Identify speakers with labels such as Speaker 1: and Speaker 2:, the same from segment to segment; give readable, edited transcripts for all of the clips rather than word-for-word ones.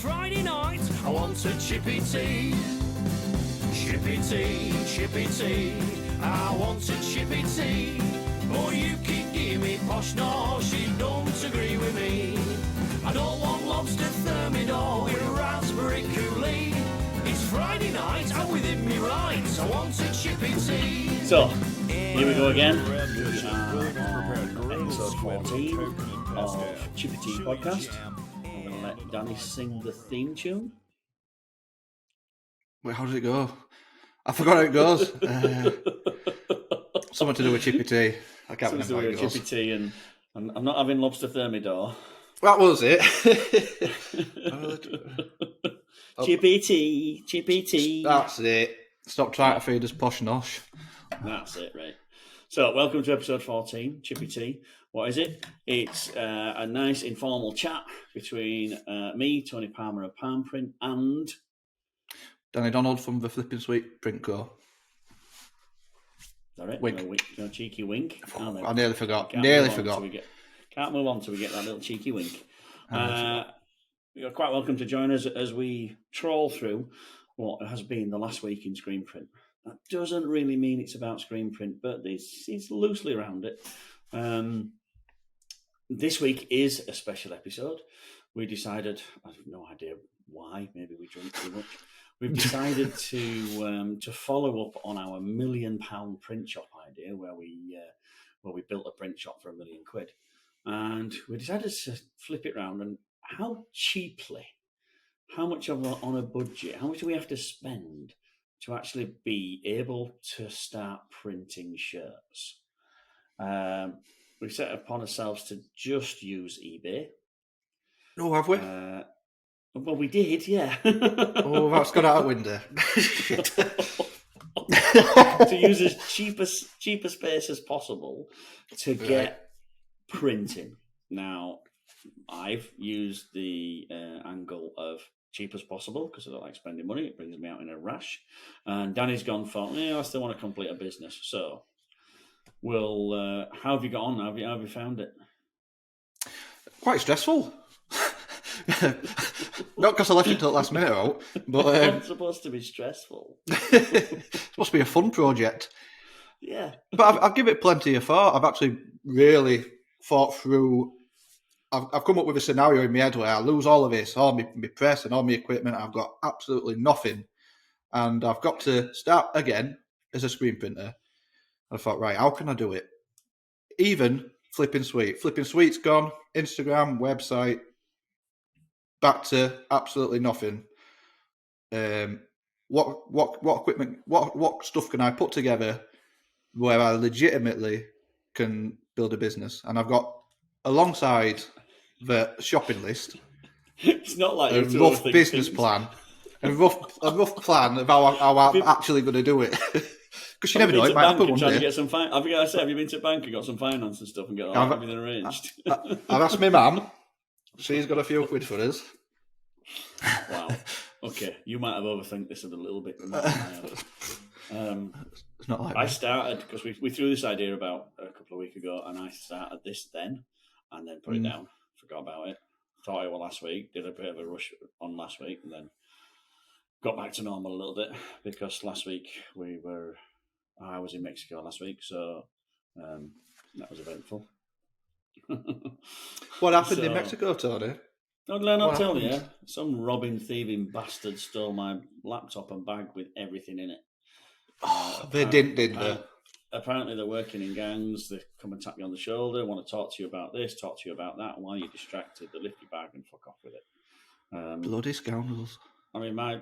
Speaker 1: Friday night, I want a Chippy Tea. Chippy Tea, Chippy Tea, I want a Chippy Tea. Oh, you keep giving me posh nosh, you don't agree with me. I don't want lobster thermidor with raspberry coulis. It's Friday night, I'm within me rights, I want a Chippy Tea.
Speaker 2: So, here we go again. Episode 14 of Chippy Tea podcast. I'm going to let Danny sing the theme tune.
Speaker 3: Wait, how does it go? I forgot how it goes. Something to do with Chippy Tea. I can't remember how it goes.
Speaker 2: Chippy Tea and I'm not having lobster thermidor.
Speaker 3: That was it.
Speaker 2: Chippy Tea, Chippy Tea.
Speaker 3: That's it. Stop trying to feed us posh nosh.
Speaker 2: That's it, right. So, welcome to episode 14, Chippy Tea. What is it? It's a nice informal chat between me, Tony Palmer of Palm Print, and
Speaker 3: Danny Donald from the Flipping Sweet Print Co.
Speaker 2: All right,
Speaker 3: wink.
Speaker 2: No cheeky wink.
Speaker 3: I nearly forgot. Can't
Speaker 2: move on till we get that little cheeky wink. You're quite welcome to join us as we trawl through what has been the last week in screen print. That doesn't really mean it's about screen print, but it's loosely around it. This week is a special episode. We decided, I have no idea why, maybe we drank too much. We've decided to follow up on our £1 million print shop idea, where we built a print shop for £1 million, and we decided to flip it round and how much on a budget, how much do we have to spend to actually be able to start printing shirts? We set upon ourselves to just use eBay.
Speaker 3: Oh, have we?
Speaker 2: Well, we did, yeah.
Speaker 3: Oh, that's gone out the window.
Speaker 2: To use as cheap a space as possible to get printing. Now, I've used the angle of cheap as possible because I don't like spending money. It brings me out in a rash. And Danny's gone for, I still want to complete a business. So, how have you got on? How have you found it?
Speaker 3: Quite stressful. Not because I left it till the last minute out, but
Speaker 2: It's not supposed to be stressful.
Speaker 3: It's supposed to be a fun project.
Speaker 2: Yeah.
Speaker 3: But I've given it plenty of thought. I've actually really thought through. I've come up with a scenario in my head where I lose all of this, all my press and all my equipment. I've got absolutely nothing. And I've got to start again as a screen printer. I thought, right, how can I do it? Even Flipping Sweet. Flipping Sweet's gone. Instagram, website. Back to absolutely nothing. What equipment, what stuff can I put together where I legitimately can build a business? And I've got, alongside the shopping list,
Speaker 2: it's not like
Speaker 3: a rough business plan, a rough plan of how I'm actually going to do it. Because you never know, it might happen one day.
Speaker 2: Have you been to bank and got some finance and stuff and got everything arranged?
Speaker 3: I've asked my mum. She's got a few quid for us.
Speaker 2: Wow. Okay, you might have overthink this a little bit more than I have.
Speaker 3: It's not like
Speaker 2: I started, because we threw this idea about a couple of weeks ago, and I started this then, and then put it down, forgot about it, thought it was last week, did a bit of a rush on last week, and then got back to normal a little bit, because last week I was in Mexico last week, so that was eventful.
Speaker 3: What happened in Mexico, Tony?
Speaker 2: I'll tell you. Some robbing, thieving bastard stole my laptop and bag with everything in it.
Speaker 3: They didn't, did they?
Speaker 2: Apparently they're working in gangs. They come and tap you on the shoulder, want to talk to you about this, talk to you about that, and while you're distracted, they lift your bag and fuck off with it.
Speaker 3: Bloody scoundrels.
Speaker 2: I mean, my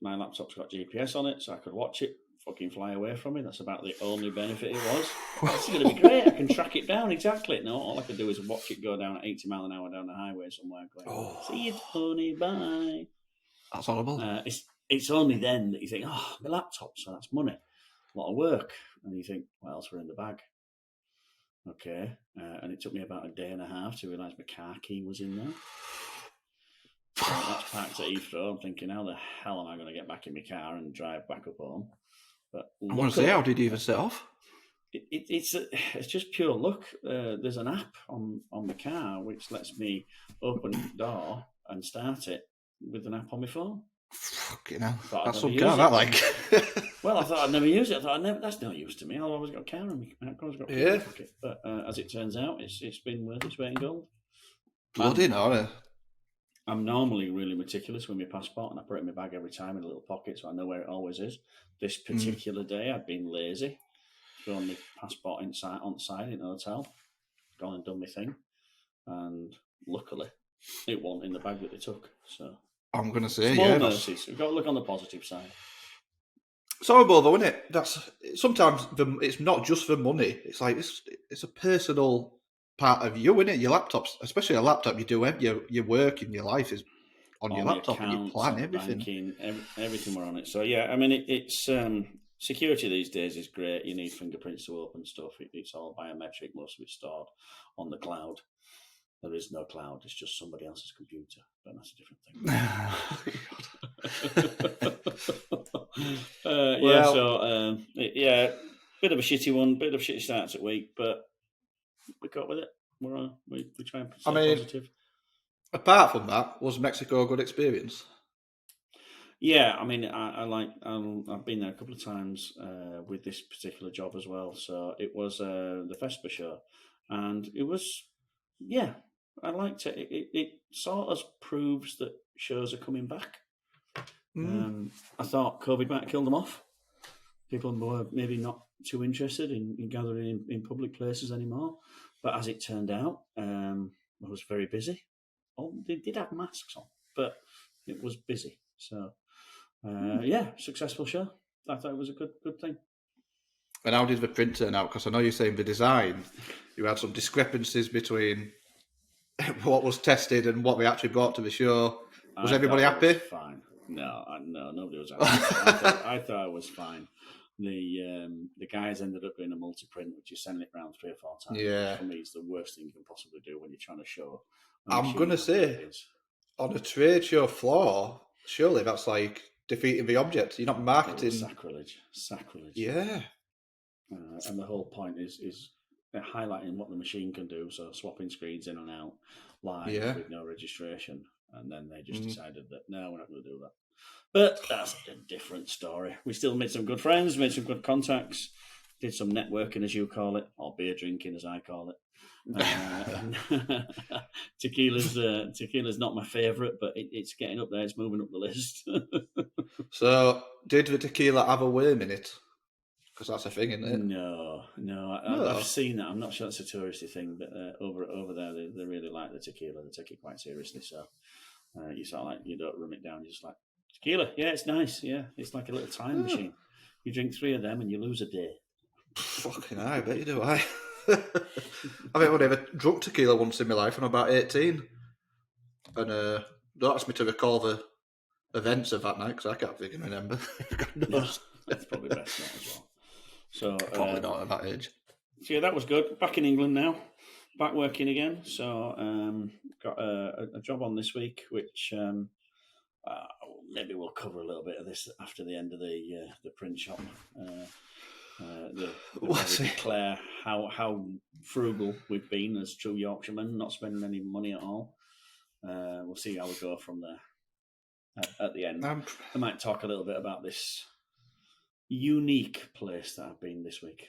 Speaker 2: laptop's got GPS on it, so I could watch it fucking fly away from me. That's about the only benefit it was. It's going to be great. I can track it down exactly. No, all I can do is watch it go down at 80 mile an hour down the highway somewhere. Going, see you, Tony. Bye.
Speaker 3: That's horrible.
Speaker 2: It's only then that you think, oh, my laptop, so that's money, a lot of work, and you think, what else were in the bag? Okay, and it took me about a day and a half to realise my car key was in there. So that's parked at Heathrow. I'm thinking, how the hell am I going to get back in my car and drive back up home? But
Speaker 3: I want to say, how did you even set off?
Speaker 2: It's just pure luck. There's an app on the car which lets me open the door and start it with an app on my phone.
Speaker 3: Fucking hell.
Speaker 2: Thought I'd
Speaker 3: That's
Speaker 2: never
Speaker 3: some
Speaker 2: use
Speaker 3: car,
Speaker 2: it.
Speaker 3: that, like.
Speaker 2: Well, I thought I'd never use it. I thought that's no use to me. I've always got a car in me. I've always got a
Speaker 3: Yeah.
Speaker 2: pocket. But as it turns out, it's been worth its weight in gold.
Speaker 3: Bloody no.
Speaker 2: I'm normally really meticulous with my passport, and I put it in my bag every time in a little pocket, so I know where it always is. This particular day, I'd been lazy, thrown my passport on side in a hotel, gone and done my thing, and luckily, it wasn't in the bag that they took. So
Speaker 3: I'm going to say,
Speaker 2: small
Speaker 3: yeah.
Speaker 2: mercies. We've got to look on the positive side.
Speaker 3: It's horrible, though, isn't it? Sometimes it's not just for money. It's like it's a personal part of you, isn't it? Your laptops, especially a laptop, you do your work and your life is on your laptop, and you plan everything.
Speaker 2: Banking, everything were on it. So yeah, I mean, it's security these days is great. You need fingerprints to open stuff. It's all biometric. Most of it's stored on the cloud. There is no cloud. It's just somebody else's computer, but that's a different thing. Bit of a shitty one. Bit of a shitty start to the week, but we got with it. We try and stay positive.
Speaker 3: Apart from that, was Mexico a good experience?
Speaker 2: Yeah, I mean, I've been there a couple of times with this particular job as well. So it was the FESPA show, and it was, yeah, I liked it. It sort of proves that shows are coming back. I thought COVID might have killed them off. People were maybe not too interested in gathering in public places anymore. But as it turned out, I was very busy. Oh, they did have masks on, but it was busy. So, successful show. I thought it was a good thing.
Speaker 3: And how did the print turn out? Because I know you're saying the design, you had some discrepancies between what was tested and what we actually brought to the show. Was everybody happy?
Speaker 2: Was fine. No, nobody was happy. I thought it was fine. The guys ended up doing a multi-print, which is sending it around 3 or 4 times.
Speaker 3: Yeah.
Speaker 2: For me, it's the worst thing you can possibly do when you're trying to show.
Speaker 3: I'm going to say, on a trade show floor, surely that's like defeating the object. You're not marketing.
Speaker 2: Sacrilege.
Speaker 3: Yeah.
Speaker 2: And the whole point is highlighting what the machine can do, so swapping screens in and out live with no registration. And then they just decided that, no, we're not going to do that. But that's a different story. We still made some good friends, made some good contacts, did some networking, as you call it, or beer drinking, as I call it. Tequila's not my favourite, but it's getting up there. It's moving up the list.
Speaker 3: So, did the tequila have a worm in it? Because that's a thing, isn't it?
Speaker 2: No. I've seen that. I'm not sure it's a touristy thing, but over there, they really like the tequila. They take it quite seriously. So you sort of like, you don't rum it down. You're just like, tequila, yeah, it's nice. Yeah, it's like a little time machine. You drink 3 of them and you lose a day.
Speaker 3: Fucking hell, I bet you do. I think I've ever drunk tequila once in my life when I'm about 18. And don't ask me to recall the events of that night because I can't fucking remember.
Speaker 2: No, that's probably best not as well. So
Speaker 3: probably not at that age.
Speaker 2: So yeah, that was good. Back in England now, back working again. So got a job on this week, which maybe we'll cover a little bit of this after the end of the print shop. We declare how frugal we've been as true Yorkshiremen, not spending any money at all. We'll see how we go from there at the end. I might talk a little bit about this unique place that I've been this week.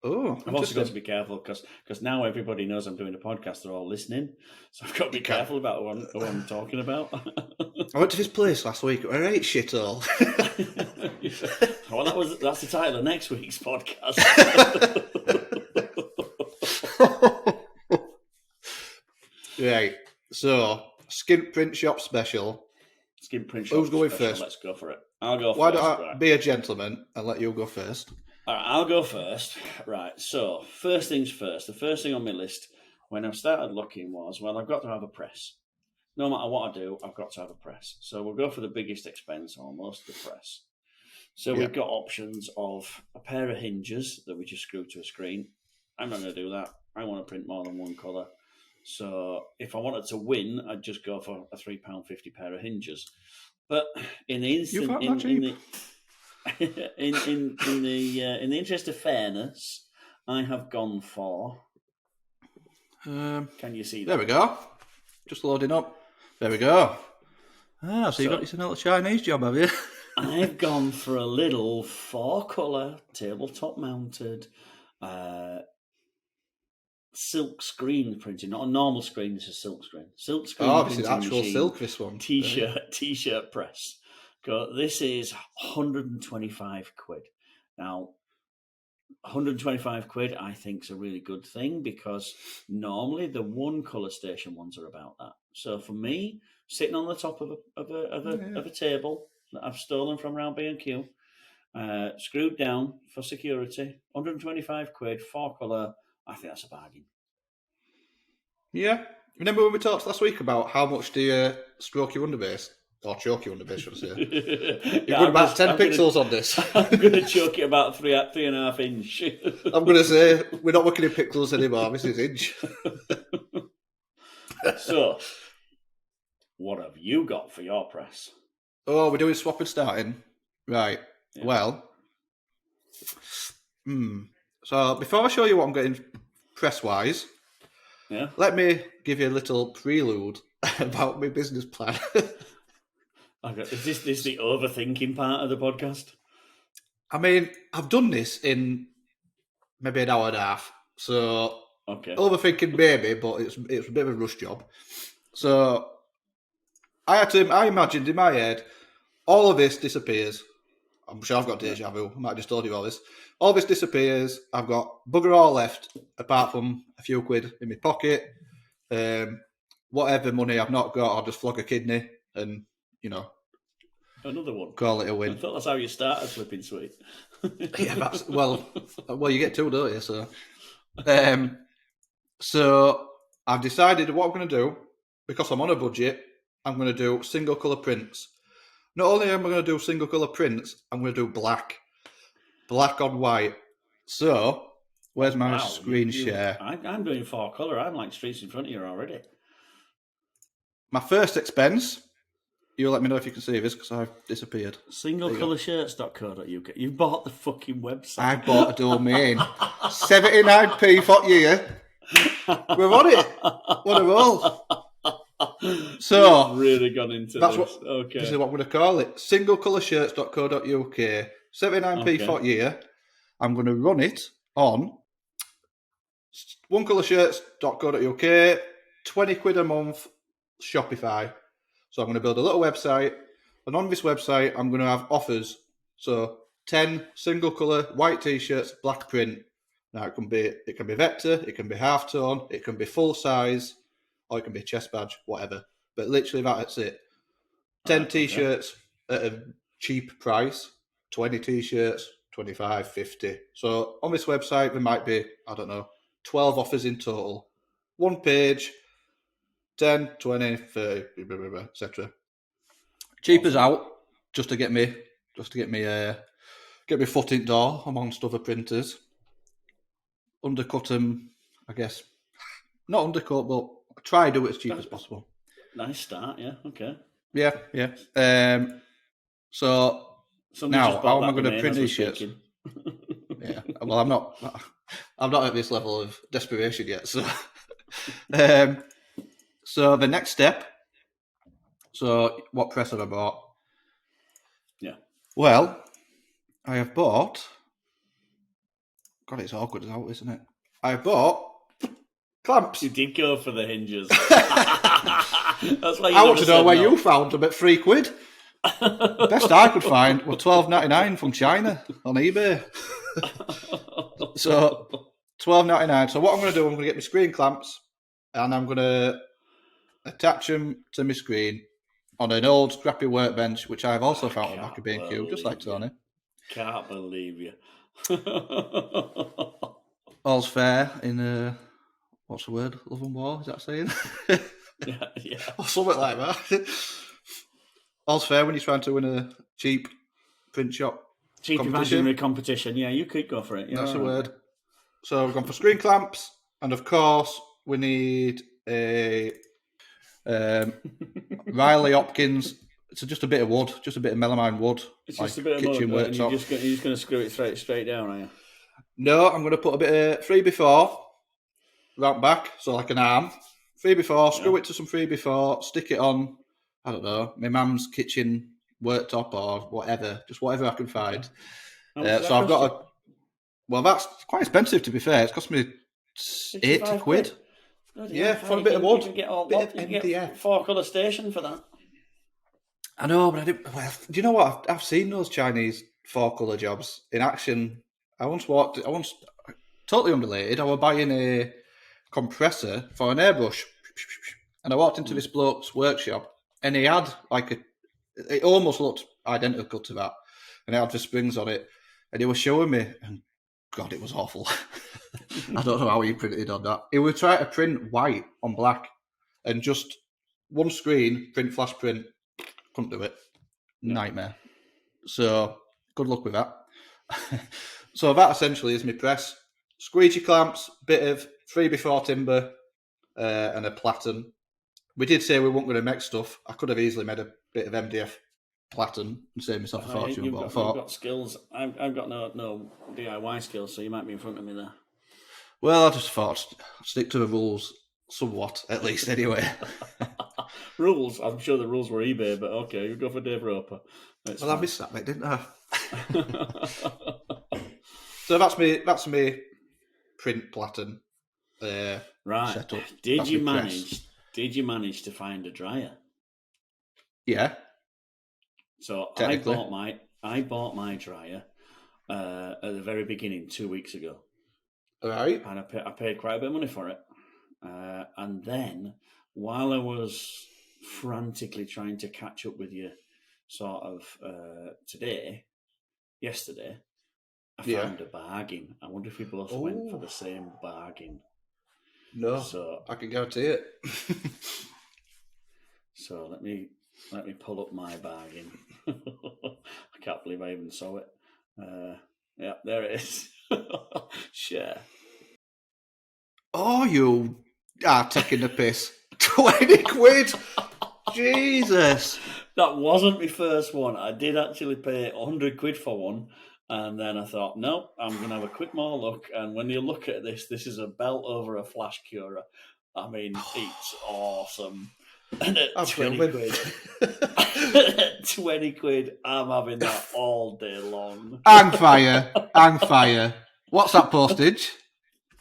Speaker 3: Oh,
Speaker 2: I've also got to be careful because now everybody knows I'm doing a podcast. They're all listening, so I've got to be careful about who I'm talking about.
Speaker 3: I went to this place last week. I ate shit all.
Speaker 2: Well, that's the title of next week's podcast.
Speaker 3: Right. So, Skint Print Shop Special.
Speaker 2: Skint Print Shop
Speaker 3: Who's going
Speaker 2: Special.
Speaker 3: first?
Speaker 2: Let's go for it. I'll go
Speaker 3: Why
Speaker 2: first.
Speaker 3: Why don't I be a gentleman and let you go first?
Speaker 2: All right, I'll go first. Right, so first things first. The first thing on my list when I started looking was, well, I've got to have a press. No matter what I do, I've got to have a press. So we'll go for the biggest expense almost, the press. So we've got options of a pair of hinges that we just screw to a screen. I'm not going to do that. I want to print more than one colour. So if I wanted to win, I'd just go for a £3.50 pair of hinges. But in the instant, in the interest of fairness, I have gone for. Can you see that?
Speaker 3: There we go. Just loading up. There we go. Ah, so you got yourself a little Chinese job, have you?
Speaker 2: I've gone for a little 4-colour tabletop mounted silk screen printing, not a normal screen. This is silk screen. Silk screen.
Speaker 3: Oh, this is
Speaker 2: printing
Speaker 3: actual
Speaker 2: machine,
Speaker 3: silk. This one.
Speaker 2: T-shirt press. This is 125 quid. Now, 125 quid, I think, is a really good thing because normally the one colour station ones are about that. So for me, sitting on the top of a table that I've stolen from around B&Q, screwed down for security, 125 quid, 4-colour. I think that's a bargain.
Speaker 3: Yeah. Remember when we talked last week about how much do you stroke your underbase? Or choke your underbase, should I say? You've got about 10 pixels on this.
Speaker 2: I'm going to choke it about 3.5 inch.
Speaker 3: I'm going to say, we're not working in pixels anymore. This is inch.
Speaker 2: So, what have you got for your press?
Speaker 3: Oh, we're doing swap and starting? Right. Yeah. Well, so before I show you what I'm getting press-wise, let me give you a little prelude about my business plan.
Speaker 2: Okay. Is this the overthinking part of the podcast?
Speaker 3: I mean, I've done this in maybe an hour and a half, so overthinking maybe, but it's a bit of a rush job. So I imagined in my head, all of this disappears. I'm sure I've got deja vu. I might have just told you all this. All this disappears. I've got bugger all left, apart from a few quid in my pocket. Whatever money I've not got, I'll just flog a kidney and,
Speaker 2: another one.
Speaker 3: Call it a win.
Speaker 2: I thought that's how you started Flipping Sweet.
Speaker 3: Yeah, that's well, you get two, don't you? So I've decided what I'm going to do, because I'm on a budget, I'm going to do single colour prints. Not only am I going to do single colour prints, I'm going to do black on white. So, where's my screen share?
Speaker 2: I'm doing 4-colour. I'm like streets in front of you already.
Speaker 3: My first expense, you'll let me know if you can see this because I've disappeared.
Speaker 2: Singlecolourshirts.co.uk. You bought the fucking website.
Speaker 3: I bought a domain. 79p for year. We're on it. What a roll. So,
Speaker 2: you've really gone into this.
Speaker 3: This is what I'm going to call it. Singlecolourshirts.co.uk. 79p for year. I'm going to run it on onecolourshirts.co.uk. 20 quid a month Shopify. So I'm going to build a little website, and on this website I'm going to have offers. So 10 single colour white t-shirts, black print. Now it can be vector, it can be half tone, it can be full size, or it can be chest badge, whatever. But literally that's it. 10 t-shirts at a cheap price, 20 t-shirts, 25, 50. So on this website there might be, 12 offers in total. One page, 10, 20, 30, etc. Cheap as out, just to get me foot in door amongst other printers. Undercut them, I guess. Not undercut, but try to do it as cheap as possible.
Speaker 2: Nice start, yeah. Okay.
Speaker 3: Yeah. So now, how am I going to print these shirts? Yeah. Well, I'm not at this level of desperation yet. So, so the next step. So, what press have I bought?
Speaker 2: Yeah.
Speaker 3: Well, I have bought. God, it's awkward as out, isn't it? I bought clamps.
Speaker 2: You did go for the hinges. That's why
Speaker 3: I want to know where you found them at £3. Best I could find were $12.99 from China on eBay. So $12.99. So what I'm going to do, I'm going to get my screen clamps and I'm going to attach them to my screen on an old scrappy workbench, which I've also found on back of B&Q, just like Tony.
Speaker 2: Can't believe you.
Speaker 3: All's fair in what's the word? Love and war, is that saying?
Speaker 2: Yeah.
Speaker 3: Or something like that. All's fair when you're trying to win a cheap print shop
Speaker 2: cheap imaginary competition. Yeah, you could go for it.
Speaker 3: That's the word. So we've gone for screen clamps, and of course we need a Riley Hopkins. It's just a bit of wood, just a bit of melamine wood.
Speaker 2: It's just a bit of kitchen wood. You're just going to screw it straight down, are you?
Speaker 3: No, I'm going to put a bit of 3x4 round back, so like an arm. 3x4, screw it to some 3x4, stick it on I don't know, my mum's kitchen worktop or whatever, just whatever I can find.
Speaker 2: How much does
Speaker 3: So
Speaker 2: that
Speaker 3: I've got
Speaker 2: cost
Speaker 3: well, that's quite expensive to be fair. It's cost me
Speaker 2: you?
Speaker 3: 80
Speaker 2: £65.
Speaker 3: quid.
Speaker 2: Bloody
Speaker 3: Yeah,
Speaker 2: hell,
Speaker 3: for a
Speaker 2: you
Speaker 3: bit of
Speaker 2: can-
Speaker 3: wood,
Speaker 2: You can get all
Speaker 3: bit of
Speaker 2: you can get
Speaker 3: MDF.
Speaker 2: 4-colour station for that.
Speaker 3: I know, but I didn't. Well, do you know what? I've seen those Chinese 4-colour jobs in action. I once totally unrelated. I was buying a compressor for an airbrush, and I walked into this bloke's workshop, and he had it almost looked identical to that, and it had the springs on it, and he was showing me, and God, it was awful. I don't know how he printed on that. He would try to print white on black, and just one screen, print flash print. Couldn't do it. Nightmare. So good luck with that. So that essentially is my press. Squeegee clamps, bit of 3x4 timber, and a platen. We did say we weren't going to make stuff. I could have easily made a bit of MDF platen and saved myself a fortune.
Speaker 2: You've
Speaker 3: But I
Speaker 2: got,
Speaker 3: thought,
Speaker 2: you've got skills. I've got no DIY skills, so you might be in front of me there.
Speaker 3: well, I just thought I'd stick to the rules somewhat, at least anyway.
Speaker 2: Rules? I'm sure the rules were eBay, but okay, you go for Dave Roper. That's
Speaker 3: Well, I
Speaker 2: fine.
Speaker 3: missed that bit, didn't I? So that's me print platen
Speaker 2: Right.
Speaker 3: setup.
Speaker 2: Did
Speaker 3: That's
Speaker 2: you
Speaker 3: my
Speaker 2: manage?
Speaker 3: press.
Speaker 2: Did you manage to find a dryer?
Speaker 3: Yeah.
Speaker 2: So
Speaker 3: Technically.
Speaker 2: I bought my dryer at the very beginning 2 weeks ago,
Speaker 3: All right.
Speaker 2: and I paid quite a bit of money for it. And then while I was frantically trying to catch up with you, sort of yesterday, I
Speaker 3: Yeah.
Speaker 2: found a bargain. I wonder if we both went for the same bargain.
Speaker 3: No,
Speaker 2: So
Speaker 3: I can guarantee it.
Speaker 2: So let me pull up my bargain. I can't believe I even saw it. Yeah, there it is. Share.
Speaker 3: Oh, you are taking the piss. 20 quid. Jesus.
Speaker 2: That wasn't my first one. I did actually pay 100 quid for one. And then I thought, no, I'm going to have a quick more look. And when you look at this is a belt over a flash curer. I mean, it's awesome. And at
Speaker 3: I'm
Speaker 2: 20
Speaker 3: filming.
Speaker 2: quid, 20 quid, I'm having that all day long.
Speaker 3: Hang fire. What's that postage?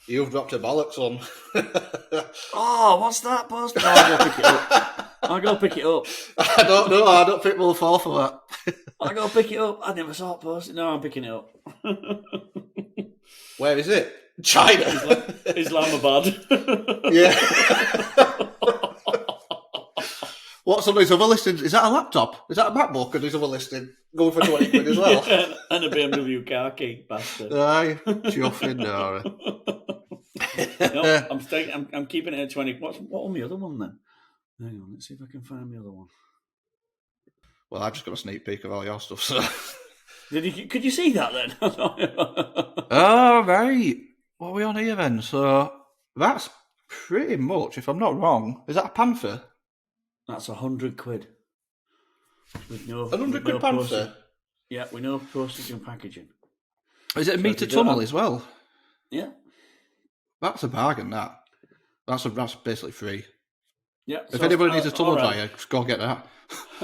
Speaker 3: You've dropped a bollocks on.
Speaker 2: Oh, what's that postage? I'll go pick it up.
Speaker 3: I don't know. I don't think we'll fall for that.
Speaker 2: I'll go pick it up. I never saw it posted. No, I'm picking it up.
Speaker 3: Where is it? China.
Speaker 2: Islamabad.
Speaker 3: Yeah. What's on his other listing? Is that a laptop? Is that a MacBook on his other listing? Going for 20 quid as well.
Speaker 2: Yeah, and a BMW car key, bastard.
Speaker 3: Aye, chuffing, no.
Speaker 2: No, I'm keeping it at 20. What was my other one then? Hang on, let's see if I can find my other one.
Speaker 3: Well, I've just got a sneak peek of all your stuff, so.
Speaker 2: Could you see that then?
Speaker 3: Oh, right. What are we on here then? So, that's pretty much, if I'm not wrong, is that a panther?
Speaker 2: That's 100 quid. With no,
Speaker 3: 100
Speaker 2: with
Speaker 3: quid
Speaker 2: no
Speaker 3: panther?
Speaker 2: postage. Yeah, with no postage and packaging.
Speaker 3: Is it a
Speaker 2: So
Speaker 3: metre
Speaker 2: if you don't
Speaker 3: tunnel
Speaker 2: have-
Speaker 3: as well?
Speaker 2: Yeah.
Speaker 3: That's a bargain, that. That's basically free.
Speaker 2: Yeah.
Speaker 3: If
Speaker 2: so-
Speaker 3: anybody needs a tunnel
Speaker 2: all right.
Speaker 3: dryer, just go get that.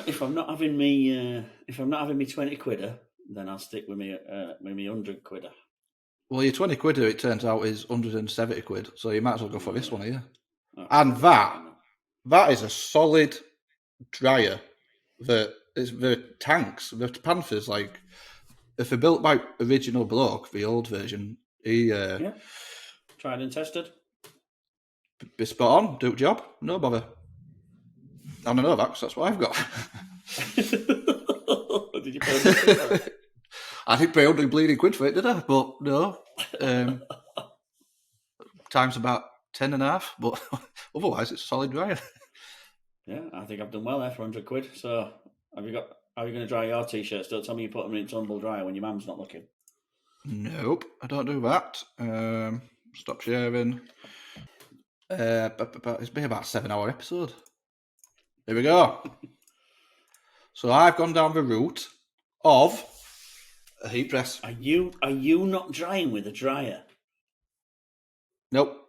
Speaker 2: If I'm not having me 20 quidder, then I'll stick with me 100 quidder.
Speaker 3: Well, your 20 quid, it turns out, is 170 quid, so you might as well go for this one here.
Speaker 2: Okay.
Speaker 3: And that is a solid dryer. The tanks, the Panthers, like, if they're built by original bloke, the old version, he
Speaker 2: Yeah. Tried and tested.
Speaker 3: be spot on, do the job, no bother. And I know that 'cause that's what I've got.
Speaker 2: Did you pay for it?
Speaker 3: I didn't pay 100 bleeding quid for it, did I? But no. Times about 10 and a half, but otherwise it's a solid dryer.
Speaker 2: Yeah, I think I've done well there for 100 quid. So, how are you going to dry your t-shirts? Don't tell me you put them in tumble dryer when your mum's not looking.
Speaker 3: Nope, I don't do that. Stop sharing. It's been about a 7-hour episode. Here we go. So I've gone down the route of a heat press.
Speaker 2: Are you not drying with a dryer?
Speaker 3: Nope.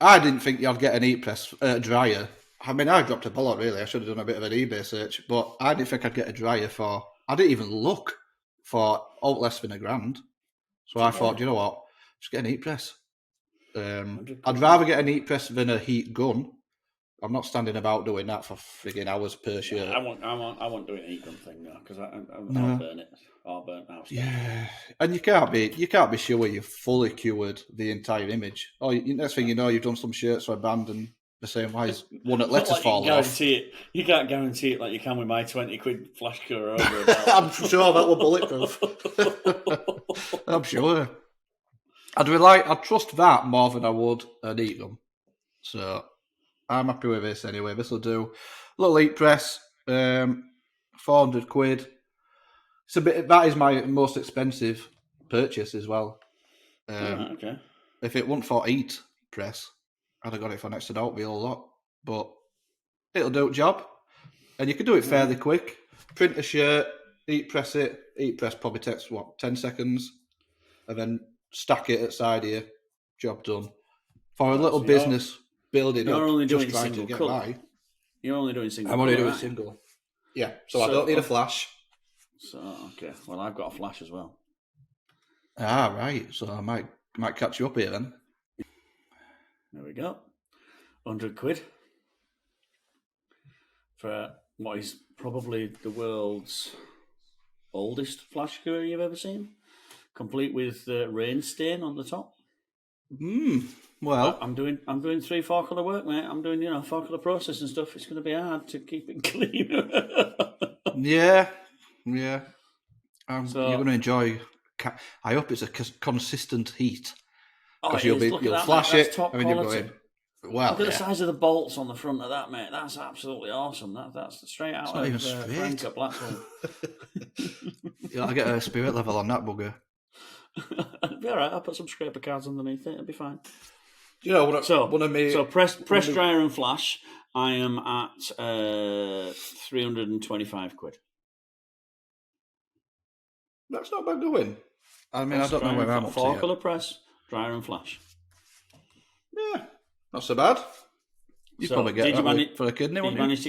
Speaker 3: I didn't think you'd get an heat press dryer I mean, I dropped a bollock, really. I should have done a bit of an eBay search, but I didn't think I'd get a dryer for... I didn't even look for less than £1,000. So I thought, you know what? Just get an heat press. I'd rather get an heat press than a heat gun. I'm not standing about doing that for frigging hours per shirt.
Speaker 2: I won't do an heat gun thing now because I'll burn it. I'll burn out.
Speaker 3: Yeah, and you can't be sure you've fully cured the entire image. Oh, next thing you know, you've done some shirts for a band and the same way as one at letters falling off.
Speaker 2: You can't guarantee it like you can with my 20 quid flash cure over.
Speaker 3: I'm sure that will bulletproof. I'm sure. I'd trust that more than I would an heat gun. So I'm happy with this anyway. This will do. Little heat press, 400 quid. It's a bit. That is my most expensive purchase as well.
Speaker 2: Okay.
Speaker 3: If it wasn't for heat press, I'd have got it for next to the wheel lot. But it'll do the job, and you can do it fairly quick. Print a shirt, heat press it. Heat press probably takes 10 seconds, and then stack it at side here. Job done. For a little business building up,
Speaker 2: only
Speaker 3: just
Speaker 2: doing
Speaker 3: trying to
Speaker 2: single
Speaker 3: get
Speaker 2: colour.
Speaker 3: by.
Speaker 2: You're only doing single.
Speaker 3: I'm only doing
Speaker 2: right?
Speaker 3: single. Yeah, so I don't need a flash.
Speaker 2: So okay, well I've got a flash as well.
Speaker 3: Ah, right. So I might catch you up here then.
Speaker 2: There we go. 100 quid for what is probably the world's oldest flash cure you've ever seen, complete with rain stain on the top.
Speaker 3: Well,
Speaker 2: I'm doing 3-4 colour work, mate. I'm doing 4 colour process and stuff. It's going to be hard to keep it clean.
Speaker 3: yeah.
Speaker 2: So-
Speaker 3: You're going to enjoy. I hope it's a consistent heat because
Speaker 2: It is.
Speaker 3: you'll
Speaker 2: Look at that,
Speaker 3: flash
Speaker 2: mate.
Speaker 3: it
Speaker 2: That's top
Speaker 3: and then you'll go
Speaker 2: quality.
Speaker 3: in. Well,
Speaker 2: Look at the size of the bolts on the front of that, mate. That's absolutely awesome. That's straight out
Speaker 3: not
Speaker 2: of
Speaker 3: even straight.
Speaker 2: Frank at Blackpool.
Speaker 3: I get a spirit level on that bugger.
Speaker 2: It'll be all right. I'll put some scraper cards underneath it. It'll be fine.
Speaker 3: You know what?
Speaker 2: So press dryer and flash. I am at 325 quid.
Speaker 3: That's not bad going. I mean, I don't know where I'm up to
Speaker 2: 4
Speaker 3: yet.
Speaker 2: colour press, dryer and flash.
Speaker 3: Yeah, not so bad. You probably get that for a kidney,
Speaker 2: Did you manage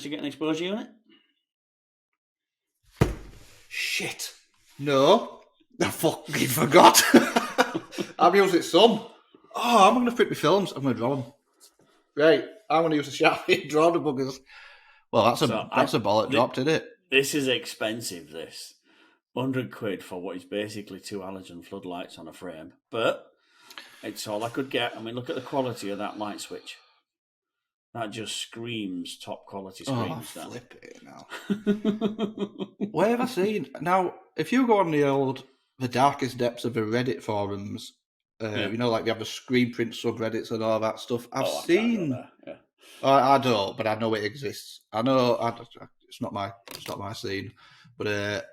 Speaker 2: to get an exposure unit?
Speaker 3: Shit. No. I fucking forgot. I've used it some. Oh, I'm going to print my films. I'm going to draw them. Right. I'm going to use a Sharpie and draw the buggers. Well, that's a bollock dropped, isn't it?
Speaker 2: This is expensive, this. 100 quid for what is basically 2 halogen floodlights on a frame. But it's all I could get. I mean, look at the quality of that light switch. That just screams top quality screens.
Speaker 3: Oh, flip it now. Where have I seen? Now, if you go on the darkest depths of the Reddit forums, like they have the screen print subreddits and all that stuff, I've seen... I don't, but I know it exists. I know it's not my scene, but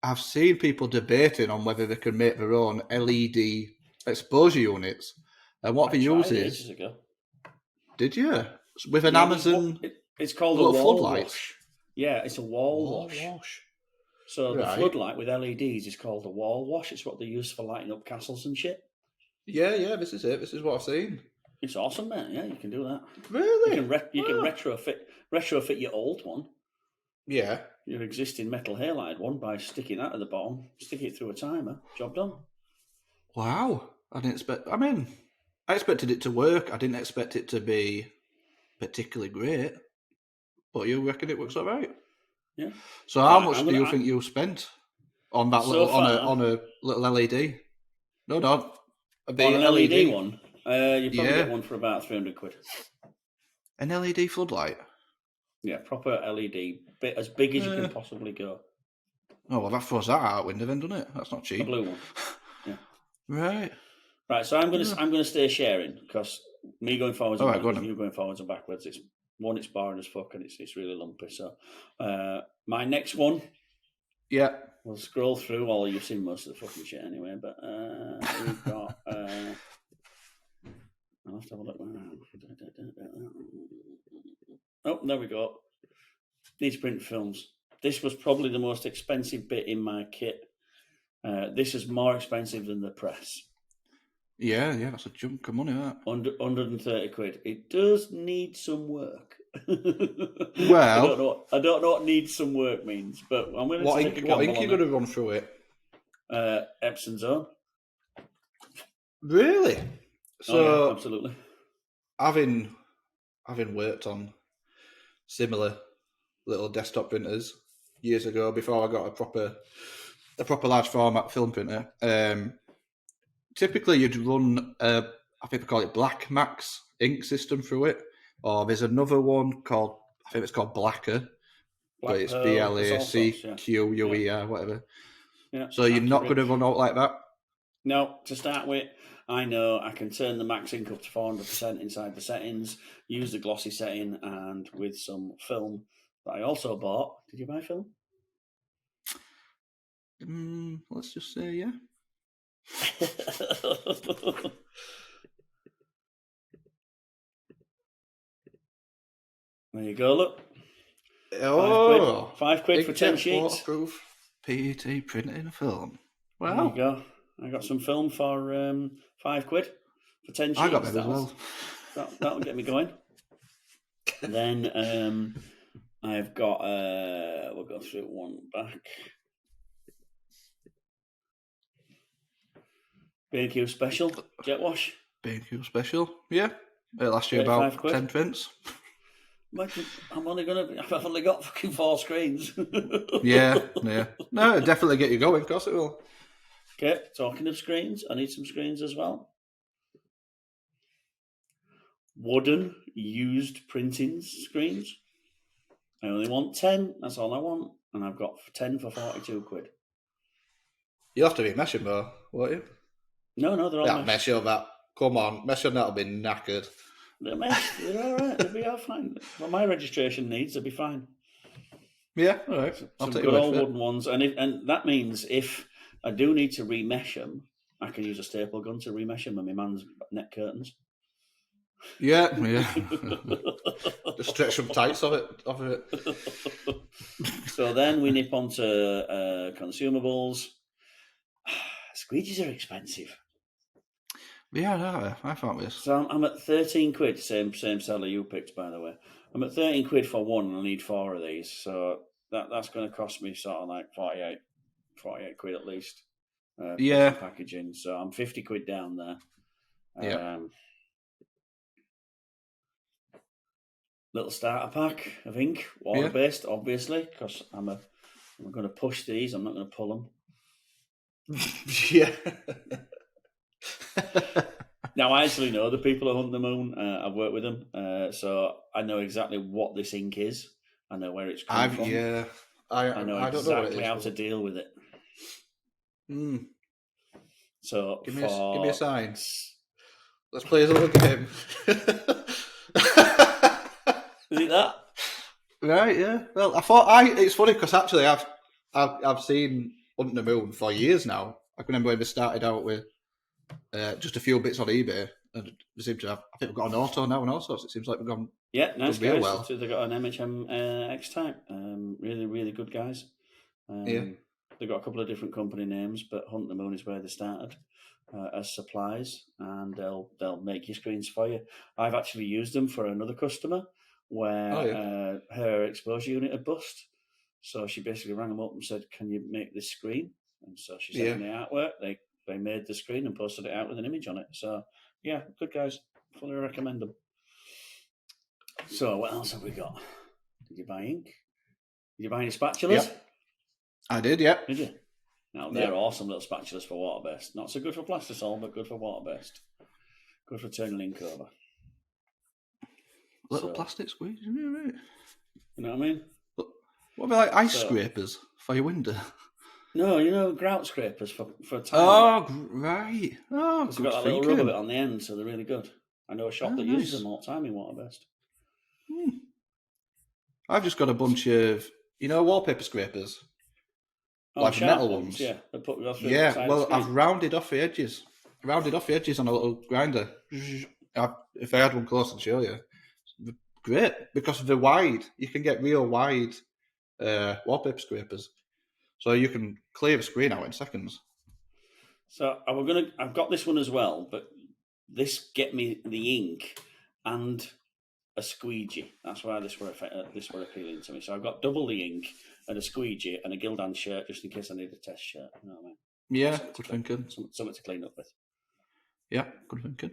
Speaker 3: I've seen people debating on whether they can make their own LED exposure units, and what they use is. Did you? With an Amazon.
Speaker 2: It's called a wall
Speaker 3: floodlight.
Speaker 2: wash. Yeah, it's a wall wash. So the floodlight with LEDs is called a wall wash. It's what they use for lighting up castles and shit.
Speaker 3: Yeah, this is it. This is what I've seen.
Speaker 2: It's awesome, man. Yeah, you can do that.
Speaker 3: Really?
Speaker 2: You can retrofit your old one.
Speaker 3: Yeah.
Speaker 2: Your existing metal halide one by sticking that at the bottom, stick it through a timer. Job done.
Speaker 3: Wow. I expected it to work. I didn't expect it to be particularly great. But you reckon it works all right?
Speaker 2: Yeah.
Speaker 3: So how much do you think you spent on that on a little LED? No.
Speaker 2: On an LED one? You probably get one for about 300 quid.
Speaker 3: An LED floodlight?
Speaker 2: Yeah, proper LED, as big as you can possibly go.
Speaker 3: Oh, well, that throws that out window then, doesn't it? That's not cheap.
Speaker 2: The blue one. Yeah.
Speaker 3: Right.
Speaker 2: So I'm gonna stay sharing because me going forwards and backwards,
Speaker 3: go on.
Speaker 2: you going forwards and backwards. It's boring as fuck and it's really lumpy. So my next one.
Speaker 3: Yeah.
Speaker 2: We'll scroll through. Well, you've seen most of the fucking shit anyway, but we've got. I'll have to have a look. Oh, there we go. These print films. This was probably the most expensive bit in my kit. This is more expensive than the press.
Speaker 3: Yeah, that's a chunk of money, that.
Speaker 2: 130 quid. It does need some work.
Speaker 3: Well,
Speaker 2: I don't know what needs some work means, but I'm willing to take a gamble
Speaker 3: what ink are you
Speaker 2: on
Speaker 3: going to run through it?
Speaker 2: it. Epson's own.
Speaker 3: Really? So,
Speaker 2: Oh yeah, absolutely.
Speaker 3: having worked on similar little desktop printers years ago, before I got a proper large format film printer, typically you'd run I think they call it Black Max ink system through it, or there's another one called, I think it's called Blacker,
Speaker 2: Black
Speaker 3: but it's
Speaker 2: Pearl, there's all sorts, yeah.
Speaker 3: BLACQUER, whatever.
Speaker 2: Yeah,
Speaker 3: So you're not going to run out like that?
Speaker 2: No, to start with, I know I can turn the max ink up to 400% inside the settings, use the glossy setting, and with some film that I also bought. Did you buy film?
Speaker 3: Let's just say, yeah.
Speaker 2: There you go, look.
Speaker 3: Oh,
Speaker 2: £5 for 10 sheets.
Speaker 3: Waterproof PET printing a film.
Speaker 2: There
Speaker 3: Wow.
Speaker 2: you go. I got some film for £5 for 10 sheets.
Speaker 3: I got that as well.
Speaker 2: That'll get me going. Then I've got, we'll go through one back. B&Q Special, jet wash.
Speaker 3: B&Q Special, yeah. It lasts you about
Speaker 2: 35 quid.
Speaker 3: 10 prints.
Speaker 2: I've only got fucking 4 screens.
Speaker 3: Yeah. No, it'll definitely get you going, of course it will.
Speaker 2: Okay, talking of screens, I need some screens as well. Wooden used printing screens. I only want 10, that's all I want. And I've got 10 for 42 quid.
Speaker 3: You'll have to be meshing though, won't you?
Speaker 2: No, they're all
Speaker 3: That
Speaker 2: meshed.
Speaker 3: mesh on that. Come on, mesh on that'll be knackered.
Speaker 2: They're meshed, they're alright, they'll be all fine. Well, my registration needs, they'll be fine.
Speaker 3: Yeah, all right.
Speaker 2: Some good old wooden ones. And that means if I do need to remesh them, I can use a staple gun to remesh them with my man's neck curtains.
Speaker 3: Yeah. Just stretch some tights off it.
Speaker 2: So then we nip on to consumables. Squeegees are expensive.
Speaker 3: Yeah, no, I found this.
Speaker 2: So I'm at 13 quid, same seller you picked, by the way. I'm at 13 quid for one and I need 4 of these. So that's going to cost me sort of like 48 quid at least.
Speaker 3: Yeah.
Speaker 2: Packaging. So I'm 50 quid down there.
Speaker 3: Yeah.
Speaker 2: Little starter pack of ink, water-based, obviously, because I'm going to push these. I'm not going to pull them.
Speaker 3: Yeah.
Speaker 2: Now, I actually know the people who Hunt the Moon. I've worked with them, so I know exactly what this ink is. I know where it's coming from.
Speaker 3: Yeah. I know
Speaker 2: exactly how to deal with it. So
Speaker 3: give me a sign. Let's play a little game.
Speaker 2: Is it that?
Speaker 3: Right, yeah. Well, I thought it's funny because actually I've seen Hunt the Moon for years now. I can remember when they started out with just a few bits on eBay, and they seem to have. I think we've got an auto now and all sorts. It seems like we've gone.
Speaker 2: Yeah, nice guys.
Speaker 3: Well.
Speaker 2: They've got an MHM X type. Really, really good guys.
Speaker 3: Yeah.
Speaker 2: They've got a couple of different company names, but Hunt the Moon is where they started as supplies, and they'll make your screens for you. I've actually used them for another customer where her exposure unit had bust. So she basically rang them up and said, "Can you make this screen?" And so she sent me the artwork. They made the screen and posted it out with an image on it. So yeah, good guys. Fully recommend them. So what else have we got? Did you buy ink? Did you buy any spatulas?
Speaker 3: Yep. I did, yeah.
Speaker 2: Did you? Now they're awesome little spatulas for water-based. Not so good for plastisol, but good for water-based. Good for turning ink over.
Speaker 3: Little plastic squeeze, right?
Speaker 2: You know what I mean?
Speaker 3: What about like ice scrapers for your window?
Speaker 2: No, grout scrapers for tile.
Speaker 3: Oh, right. Oh,
Speaker 2: they've got that little rubber bit on the end, so they're really good. I know a shop that uses them all the time in water-based.
Speaker 3: I've just got a bunch of, wallpaper scrapers. Like metal ones.
Speaker 2: Yeah.
Speaker 3: I've rounded off the edges. On a little grinder. If I had one close, I'd show you. Great, because they're wide. You can get real wide wallpaper scrapers. So you can clear the screen out in seconds.
Speaker 2: So I've got this one as well, but this get me the ink and a squeegee. That's why this were appealing to me. So I've got double the ink and a squeegee and a Gildan shirt just in case I need a test shirt. You know what I mean?
Speaker 3: Yeah, good thinking.
Speaker 2: Something to clean up with.
Speaker 3: Yeah, good thinking.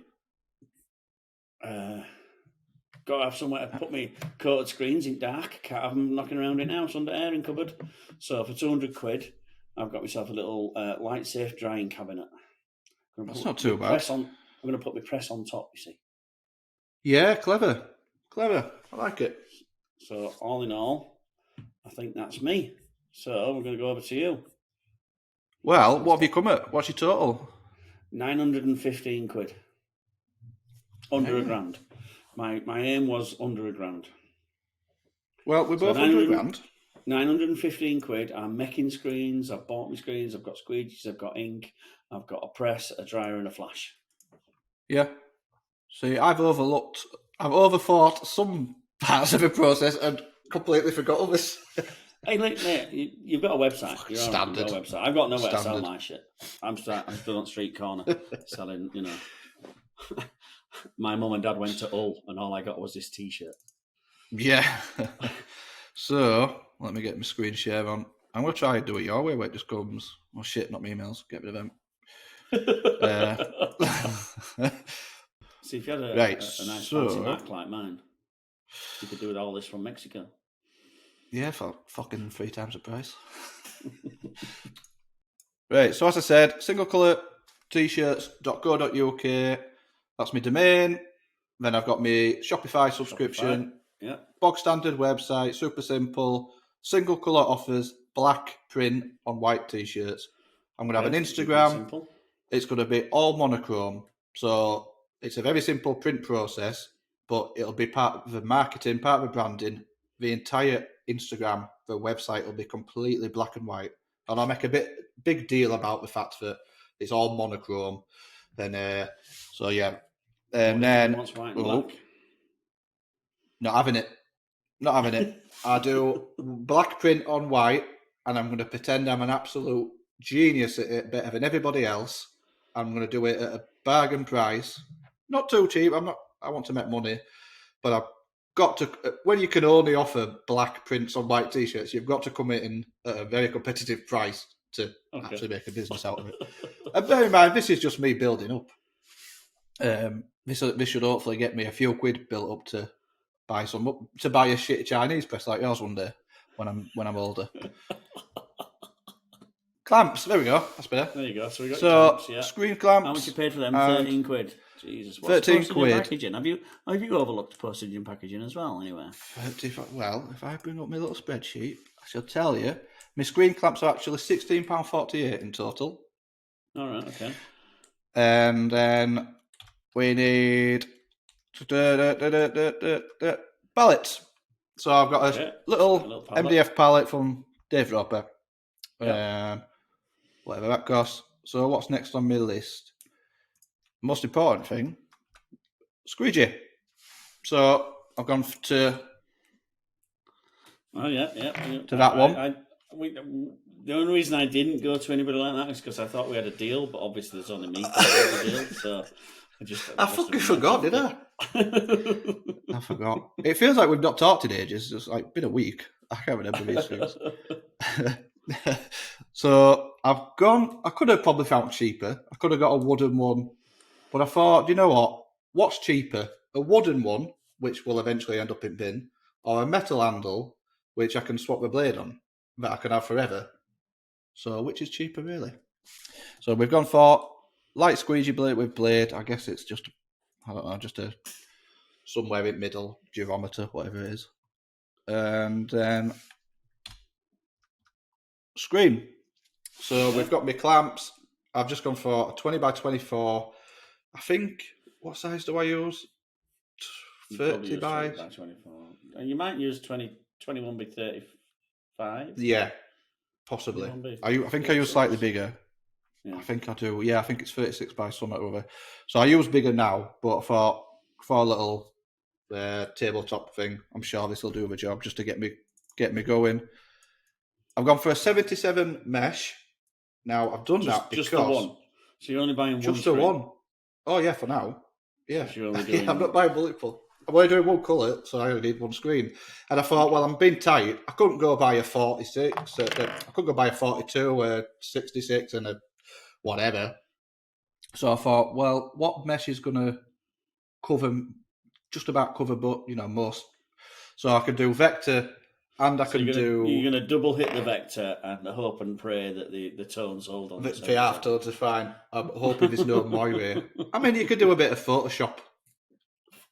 Speaker 2: Got to have somewhere to put me coated screens in dark. Can't have them knocking around in house under airing cupboard. So for £200, I've got myself a little light safe drying cabinet.
Speaker 3: That's not too bad.
Speaker 2: I'm going to put my press on top, you see.
Speaker 3: Yeah, clever. I like it.
Speaker 2: So all in all, I think that's me. So we're going to go over to you.
Speaker 3: Well, what have you come at? What's your total?
Speaker 2: £915. Under £1,000. My aim was under £1,000.
Speaker 3: Well, we're both under £1,000.
Speaker 2: £915. I'm making screens. I've bought my screens. I've got squeegees. I've got ink. I've got a press, a dryer, and a flash.
Speaker 3: Yeah. See, I've overthought some parts of the process and completely forgot others.
Speaker 2: Hey, look, mate, you've got a website. You've got a website. I've got nowhere to sell my shit. I'm still on street corner selling, my mum and dad went to Hull and all I got was this T-shirt.
Speaker 3: Yeah. So, let me get my screen share on. I'm going to try and do it your way where it just comes. Oh shit, not my emails. Get rid of them.
Speaker 2: See, if you had a nice fancy Mac like mine, you could do it all this from Mexico.
Speaker 3: Yeah, for fucking 3 times the price. Right, so as I said, single colour t-shirts.co.uk. That's my domain. Then I've got my Shopify subscription.
Speaker 2: Yeah.
Speaker 3: Bog standard website, super simple. Single colour offers, black print on white t-shirts. I'm going to have an Instagram. It's going to be all monochrome. So it's a very simple print process, but it'll be part of the marketing, part of the branding. The entire Instagram, the website will be completely black and white. And I'll make a big deal about the fact that it's all monochrome. Then, so yeah. And then,
Speaker 2: black?
Speaker 3: Not having it. I do black print on white, and I'm going to pretend I'm an absolute genius at it, better than everybody else. I'm going to do it at a bargain price. Not too cheap. I want to make money, but I've got to. When you can only offer black prints on white t-shirts, you've got to come in at a very competitive price to actually make a business out of it. And bear in mind, this is just me building up. This should hopefully get me a few quid built up to buy a shit Chinese press like yours one day when I'm older. Clamps, there we go. That's better.
Speaker 2: There you go. So we got clamps, yeah.
Speaker 3: Screen clamps.
Speaker 2: How much you paid for them? £13. Jesus. What's
Speaker 3: 13 quid.
Speaker 2: Packaging? Have you overlooked postage and packaging as well? Anyway.
Speaker 3: Well, if I bring up my little spreadsheet, I shall tell you. My screen clamps are actually £16.48 in total.
Speaker 2: All right. Okay.
Speaker 3: And then we need pallets. So I've got a little MDF pallet from Dave Roper. Whatever that costs. So what's next on my list? Most important thing, squeegee. So I've gone to that one.
Speaker 2: The only reason I didn't go to anybody like that is because I thought we had a deal, but obviously there's only me that has a deal. So I
Speaker 3: fucking forgot, did I? I forgot. It feels like we've not talked in ages. It's like been a week. I can't remember these things. So I've gone. I could have probably found cheaper. I could have got a wooden one, but I thought, you know what? What's cheaper? A wooden one, which will eventually end up in bin, or a metal handle, which I can swap the blade on, that I can have forever. So which is cheaper, really? So we've gone for light squeegee blade with blade. I guess it's just, I don't know, just a somewhere in middle, geometer, whatever it is. And then screen. So we've got my clamps. I've just gone for a 20 by 24. I think, what size do I use? 30 by
Speaker 2: 24. And you might use 21 by 35.
Speaker 3: Yeah, possibly. I think I use slightly bigger. Yeah. I think I do. Yeah, I think it's 36 by something or other. So I use bigger now, but for a little tabletop thing, I'm sure this will do the job just to get me going. I've gone for a 77 mesh. Now I've done that because
Speaker 2: just the one. So you're only buying
Speaker 3: Just
Speaker 2: one
Speaker 3: the
Speaker 2: screen?
Speaker 3: one. Oh yeah, for now. Yeah.
Speaker 2: So you're only doing...
Speaker 3: I'm not buying multiple. I'm only doing one colour, so I only need one screen. And I thought, well, I'm being tight. I couldn't go buy a 46. I couldn't go buy a 42, a 66, and a whatever. So I thought, well, what mesh is going to cover, just about cover, but most. So I could do vector, and I
Speaker 2: So
Speaker 3: can do.
Speaker 2: You're going to double hit the vector and hope and pray that the tones hold on.
Speaker 3: The half tones are fine. I'm hoping there's no moire. I mean, you could do a bit of Photoshop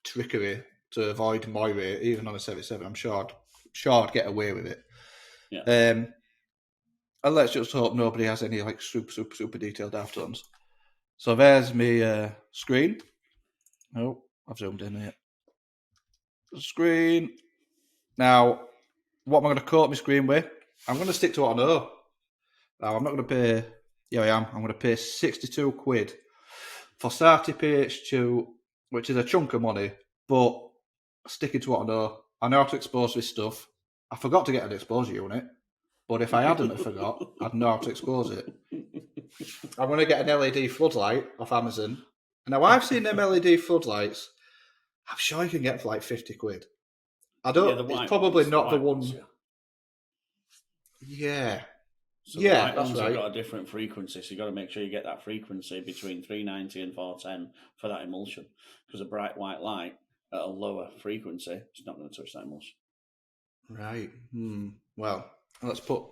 Speaker 3: trickery to avoid moire, even on a 77. I'm sure I'd get away with it.
Speaker 2: Yeah.
Speaker 3: And let's just hope nobody has any like super detailed halftones. So there's my screen. Oh, I've zoomed in here. Screen. Now, what am I going to coat my screen with? I'm going to stick to what I know. Now, I'm not going to pay... Yeah, I am. I'm going to pay 62 quid for Sati PH2, which is a chunk of money, but sticking to what I know. I know how to expose this stuff. I forgot to get an exposure unit, but if I hadn't have forgot, I'd know how to expose it. I'm going to get an LED floodlight off Amazon. Now, I've seen them LED floodlights. I'm sure you can get for like 50 quid. I don't... it's probably not the one... Yeah.
Speaker 2: So
Speaker 3: yeah,
Speaker 2: the
Speaker 3: that's
Speaker 2: ones
Speaker 3: right.
Speaker 2: have got a different frequency, so you've got to make sure you get that frequency between 390 and 410 for that emulsion. Because a bright white light at a lower frequency, it's not going to touch that emulsion.
Speaker 3: Right. Well, let's put...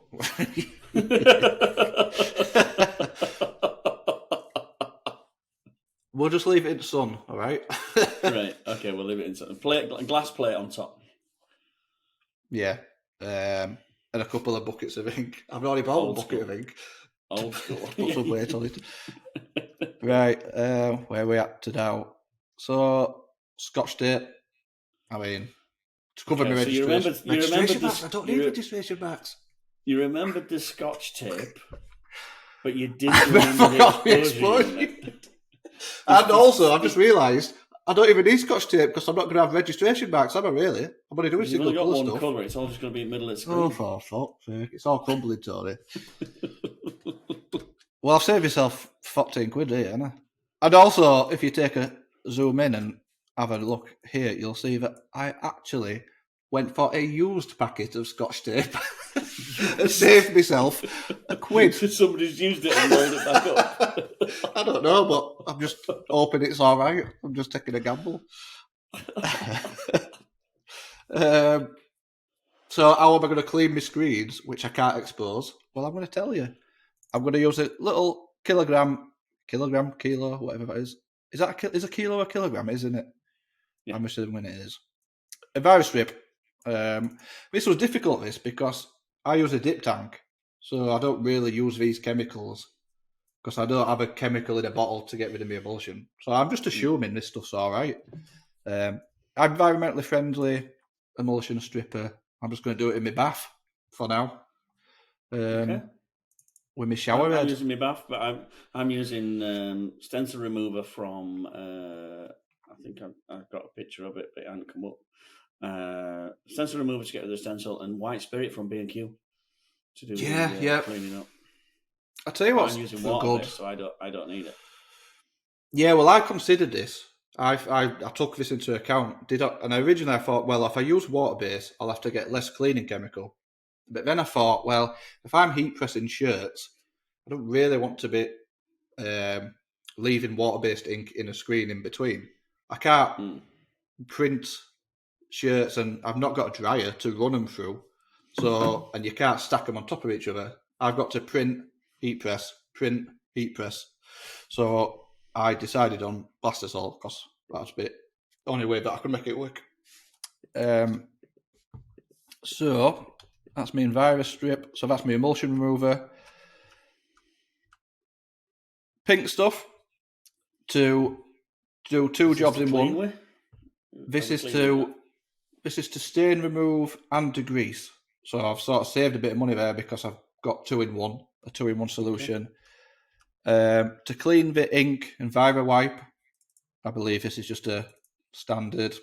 Speaker 3: We'll just leave it in the sun, all right?
Speaker 2: Right, okay, we'll leave it in sun. Glass plate on top.
Speaker 3: Yeah. And a couple of buckets of ink. I've already bought a bucket of ink.
Speaker 2: Old school.
Speaker 3: Put some weight on it. Right, where are we at to now? So, Scotch tape. I mean, to cover my registration. Registration marks? I don't need registration marks.
Speaker 2: You remembered the Scotch tape, but you didn't remember the exposure.
Speaker 3: And also, I've just realised I don't even need Scotch tape because I'm not going to have registration marks, am I really? I'm only doing single colour stuff.
Speaker 2: Colour, it's all just going to be in the middle of the screen.
Speaker 3: Oh, for fuck's sake. It's all crumbling, Tony. Well, I've saved myself 14 quid here, haven't I? And also, if you take a zoom in and have a look here, you'll see that I actually went for a used packet of Scotch tape and saved myself a quid.
Speaker 2: Somebody's used it and rolled it back up.
Speaker 3: I don't know, but I'm just hoping it's all right. I'm just taking a gamble. So how am I going to clean my screens, which I can't expose? Well, I'm going to tell you. I'm going to use a little kilo, whatever that is. Is a kilo a kilogram, isn't it?
Speaker 2: Yeah.
Speaker 3: I'm assuming it is. A virus strip. This was difficult, because I use a dip tank, so I don't really use these chemicals because I don't have a chemical in a bottle to get rid of my emulsion. So I'm just assuming this stuff's all right. Environmentally friendly emulsion stripper. I'm just going to do it in my bath for now.
Speaker 2: Okay.
Speaker 3: With my shower head.
Speaker 2: I'm using my bath, but I'm using stencil remover from. I think I've got a picture of it, but it hasn't come up. Stencil remover to get rid of the stencil, and white spirit from B&Q to do cleaning up.
Speaker 3: I tell you what,
Speaker 2: I'm using water, so I don't need it.
Speaker 3: Yeah, well, I considered this. I took this into account. And originally I thought, well, if I use water base, I'll have to get less cleaning chemical. But then I thought, well, if I'm heat pressing shirts, I don't really want to be leaving water-based ink in a screen in between. I can't print shirts, and I've not got a dryer to run them through. So, and you can't stack them on top of each other. I've got to print, heat press. So I decided on plastisol because that's the only way that I could make it work. So that's my virus strip. So that's my emulsion remover. Pink stuff to do two jobs in one. This is to stain, remove, and degrease. So I've sort of saved a bit of money there because I've got a two-in-one solution. Okay. To clean the ink and Vira wipe, I believe this is just a standard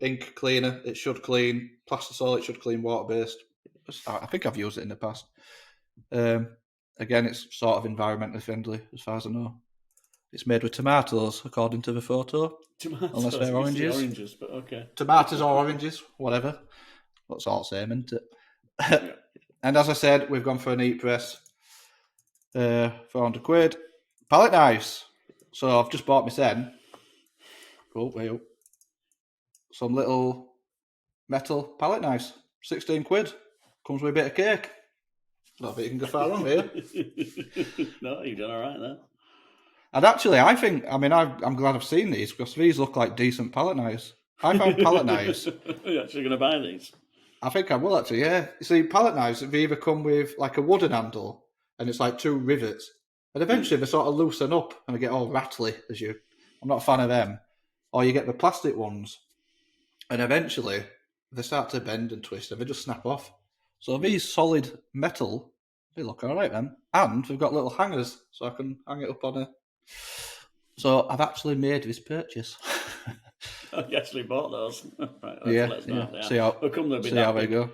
Speaker 3: ink cleaner. It should clean plastisol. It should clean water-based. I think I've used it in the past. Again, it's sort of environmentally friendly, as far as I know. It's made with tomatoes, according to the photo.
Speaker 2: Tomatoes.
Speaker 3: Unless they're
Speaker 2: You see
Speaker 3: oranges.
Speaker 2: Oranges, but okay.
Speaker 3: Tomatoes or oranges, whatever. That's all the same, isn't it?
Speaker 2: Yeah.
Speaker 3: And as I said, we've gone for an heat press. 400 quid. Palette knives. So I've just bought my Sen. Oh, way up. Some little metal palette knives. 16 quid. Comes with a bit of cake. Not that you can go far wrong here.
Speaker 2: No, you've done all right there.
Speaker 3: And actually, I'm glad I've seen these because these look like decent palette knives. I found palette knives.
Speaker 2: You're actually going to buy these?
Speaker 3: I think I will actually, yeah. You see, palette knives, they either come with like a wooden handle and it's like 2 rivets. And eventually they sort of loosen up and they get all rattly I'm not a fan of them. Or you get the plastic ones and eventually they start to bend and twist and they just snap off. So these solid metal, they look all right then. And we've got little hangers so I can hang it up on a... So I've actually made this purchase.
Speaker 2: Oh, you actually bought those? Right,
Speaker 3: Yeah. See how,
Speaker 2: how come they'll be
Speaker 3: see how they go.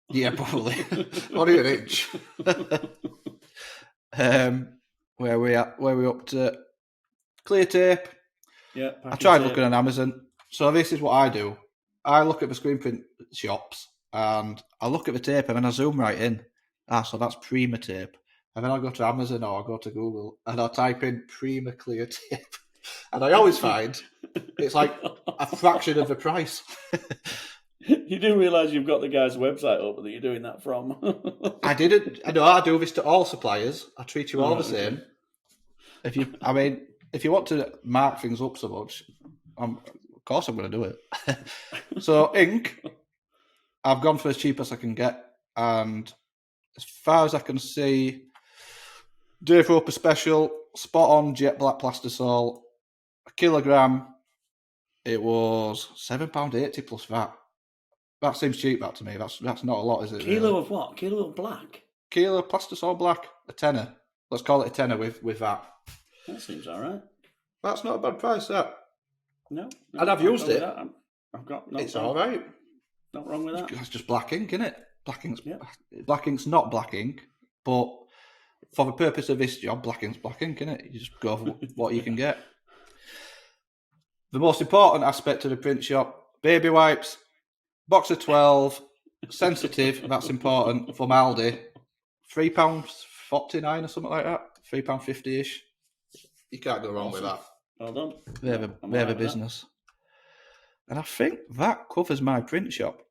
Speaker 3: Yeah, probably. Only an inch. Where we up to clear tape.
Speaker 2: Yeah.
Speaker 3: I tried looking on Amazon. So this is what I do. I look at the screen print shops and I look at the tape and then I zoom right in. So that's Prima tape. And then I'll go to Amazon or I'll go to Google and I'll type in Prima clear tape. And I always find it's like a fraction of the price.
Speaker 2: You do realise you've got the guy's website up that you're doing that from.
Speaker 3: I didn't. I know I do this to all suppliers. I treat you all the same.
Speaker 2: Okay.
Speaker 3: If you want to mark things up so much, of course I'm going to do it. So ink, I've gone for as cheap as I can get, and as far as I can see, Dave Roper Special, spot on jet black plastisol, a kilogram. It was £7.80 plus VAT. That seems cheap, that to me. That's not a lot, is it?
Speaker 2: Kilo of what? Kilo of black?
Speaker 3: Kilo of plastisol black, a tenner. Let's call it a tenner with that.
Speaker 2: That seems all right.
Speaker 3: That's not a bad price, that.
Speaker 2: No.
Speaker 3: And I've used it.
Speaker 2: I've got
Speaker 3: It's all right.
Speaker 2: Not wrong with that.
Speaker 3: That's just black ink, isn't it?
Speaker 2: Yeah.
Speaker 3: Black ink's not black ink, but for the purpose of this job, black ink's black ink, isn't it? You just go for what you can get. The most important aspect of the print shop, baby wipes, box of 12, sensitive, that's important, from Aldi, £3.49 or something like that, £3.50-ish. You can't go wrong with that.
Speaker 2: Well done.
Speaker 3: They have a business. And I think that covers my print shop.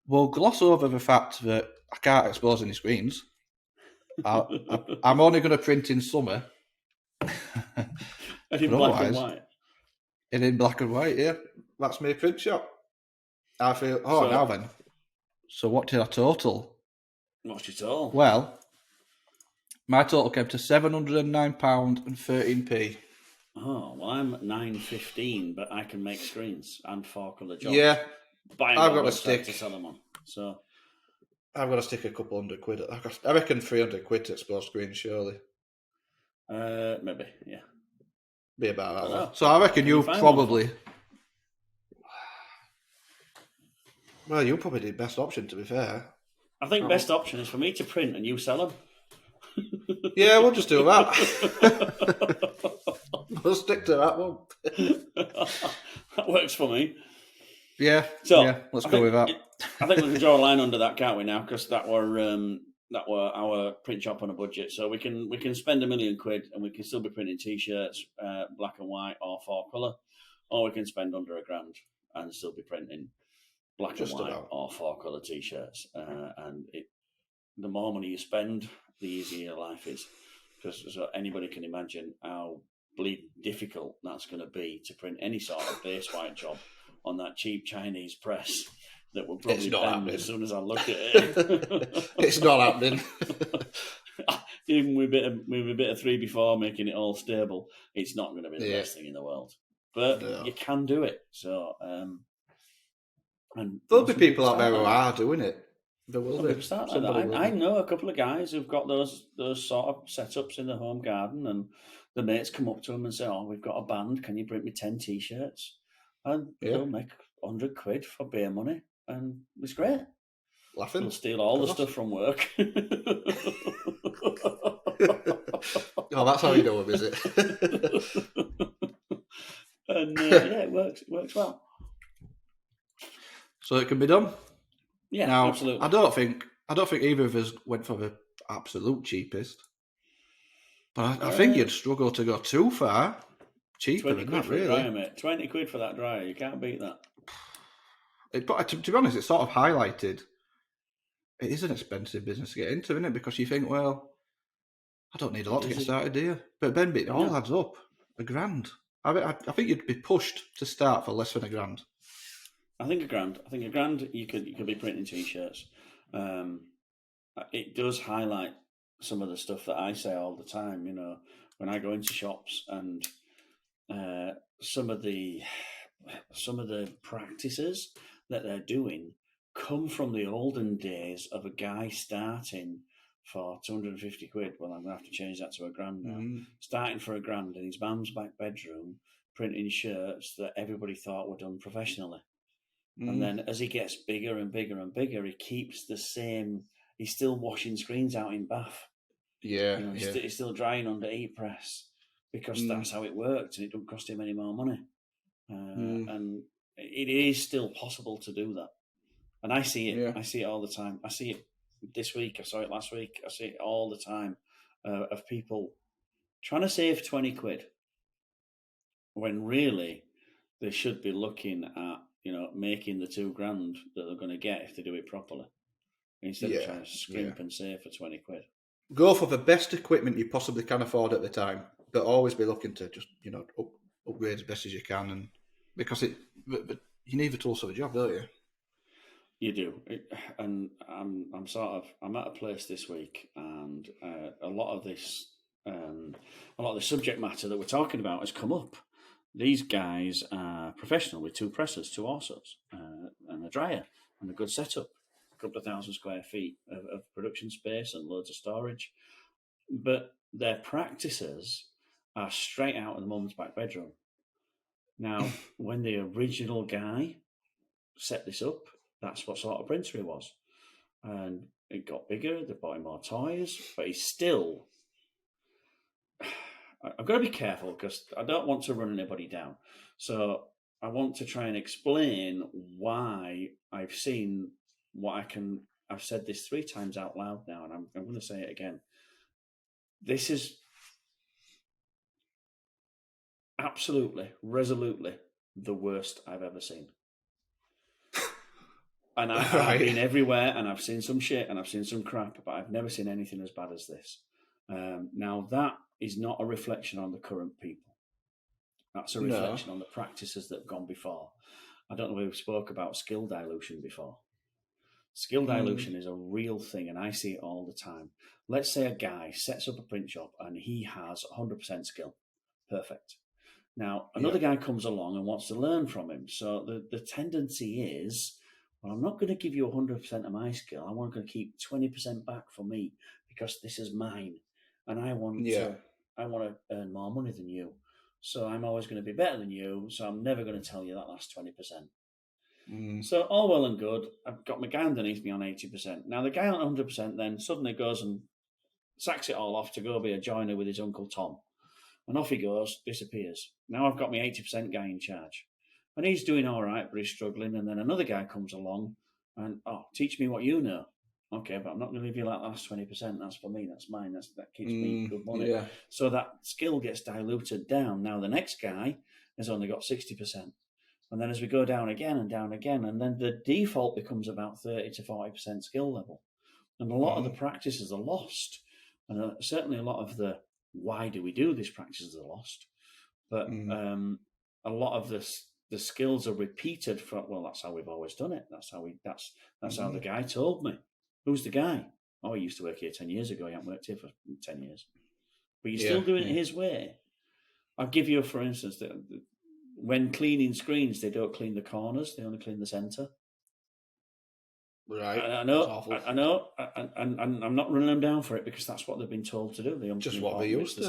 Speaker 3: We'll gloss over the fact that I can't expose any screens. I'm only going to print in summer.
Speaker 2: And in black and white.
Speaker 3: And in black and white, yeah. That's my print shop. I feel, now then. So what did I total?
Speaker 2: What's your total?
Speaker 3: Well, my total came to £709.13p.
Speaker 2: Oh, well, I'm at $9.15, but I can make screens and 4-colour jobs.
Speaker 3: Yeah.
Speaker 2: I've got a stick to sell them on. So
Speaker 3: I've got to stick a couple £100. I reckon £300 to expose screens, surely.
Speaker 2: Maybe, yeah.
Speaker 3: Be about that. So I reckon you probably... Well, you'll probably do best option, to be fair.
Speaker 2: I think best option is for me to print and you sell them.
Speaker 3: Yeah, we'll just do that. We'll stick to that one.
Speaker 2: That works for me.
Speaker 3: Yeah, let's go with that.
Speaker 2: I think we can draw a line under that, can't we, now? Because that were our print shop on a budget. So we can spend £1 million and we can still be printing T-shirts, black and white or 4-colour. Or we can spend under £1,000 and still be printing black and white or 4-colour T-shirts. And the more money you spend, the easier your life is. Because so anybody can imagine how bleeding difficult that's going to be to print any sort of base white job on that cheap Chinese press that will probably bend as soon as I look at it.
Speaker 3: It's not happening.
Speaker 2: Even with a bit of 3 before making it all stable, it's not going to be the best thing in the world. But you can do it. So, and
Speaker 3: there'll be people out there who are doing it. There will be.
Speaker 2: I know a couple of guys who've got those sort of setups in the home garden, and the mates come up to them and say, "Oh, we've got a band. Can you print me 10 T-shirts?" And they'll make £100 for beer money, and it's great.
Speaker 3: Laughing.
Speaker 2: They'll steal all the stuff from work.
Speaker 3: Oh, that's how you do them, is it?
Speaker 2: And yeah, it works. It works well.
Speaker 3: So it can be done.
Speaker 2: Yeah,
Speaker 3: Now,
Speaker 2: absolutely.
Speaker 3: I don't think either of us went for the absolute cheapest, but I think you'd struggle to go too far cheaper
Speaker 2: 20
Speaker 3: than
Speaker 2: quid
Speaker 3: that,
Speaker 2: for a dryer,
Speaker 3: really.
Speaker 2: mate. 20 quid for that dryer. You can't beat that.
Speaker 3: But to be honest, it sort of highlighted it is an expensive business to get into, isn't it? Because you think, well, I don't need a lot to get started, do you? But then it all adds up. £1,000. I think you'd be pushed to start for less than £1,000.
Speaker 2: I think £1,000. You could be printing t-shirts. It does highlight some of the stuff that I say all the time. You know, when I go into shops and some of the practices that they're doing come from the olden days of a guy starting for 250 quid. Well, I'm going to have to change that to £1,000 now. Starting for £1,000 in his mum's back bedroom, printing shirts that everybody thought were done professionally. And then as he gets bigger and bigger and bigger, he keeps the same. He's still washing screens out in Bath.
Speaker 3: Yeah,
Speaker 2: you know, he's still drying under heat press because that's how it worked, and it doesn't cost him any more money. And it is still possible to do that. And I see it.
Speaker 3: Yeah.
Speaker 2: I see it all the time. I see it this week. I saw it last week. I see it all the time of people trying to save 20 quid when really they should be looking at, making the £2,000 that they're going to get if they do it properly, instead of trying to scrimp and save for 20 quid.
Speaker 3: Go for the best equipment you possibly can afford at the time, but always be looking to just, upgrade as best as you can, and because but you need the tools for the job, don't you?
Speaker 2: You do, and I'm at a place this week, and a lot of the subject matter that we're talking about has come up. These guys are professional with 2 pressers, 2 offsets, and a dryer, and a good setup, a couple of 1,000 square feet of production space and loads of storage. But their practices are straight out of the mum's back bedroom. Now, when the original guy set this up, that's what sort of printer he was. And it got bigger, they bought him more toys, but he's still... I've got to be careful because I don't want to run anybody down. So I want to try and explain why I've seen what I can... I've said this 3 times out loud now, and I'm going to say it again. This is absolutely, resolutely the worst I've ever seen. And I've been everywhere, and I've seen some shit, and I've seen some crap, but I've never seen anything as bad as this. Now, that is not a reflection on the current people. That's a reflection on the practices that have gone before. I don't know if we spoke about skill dilution before. Skill dilution is a real thing, and I see it all the time. Let's say a guy sets up a print shop, and he has 100% skill. Perfect. Now, another guy comes along and wants to learn from him. So the tendency is... well, I'm not going to give you 100% of my skill. I want to keep 20% back for me because this is mine, and I want to earn more money than you. So I'm always going to be better than you. So I'm never going to tell you that last 20%. So all well and good. I've got my guy underneath me on 80%. Now the guy on 100% then suddenly goes and sacks it all off to go be a joiner with his Uncle Tom, and off he goes, disappears. Now I've got my 80% guy in charge. And he's doing all right, but he's struggling. And then another guy comes along and, teach me what you know. Okay, but I'm not going to leave you like that last 20%. That's for me. That's mine. That keeps me good money. Yeah. So that skill gets diluted down. Now the next guy has only got 60%. And then as we go down again, and then the default becomes about 30 to 40% skill level. And a lot of the practices are lost. And certainly a lot of the why do we do this practices are lost. But a lot of this... the skills are repeated from, well, that's how we've always done it. That's how the guy told me. Who's the guy? Oh, he used to work here 10 years ago. He hasn't worked here for 10 years. But you're still doing it his way. I'll give you, for instance, that when cleaning screens, they don't clean the corners. They only clean the centre.
Speaker 3: Right.
Speaker 2: I know. And I'm not running them down for it because that's what they've been told to do.
Speaker 3: Just what they used to.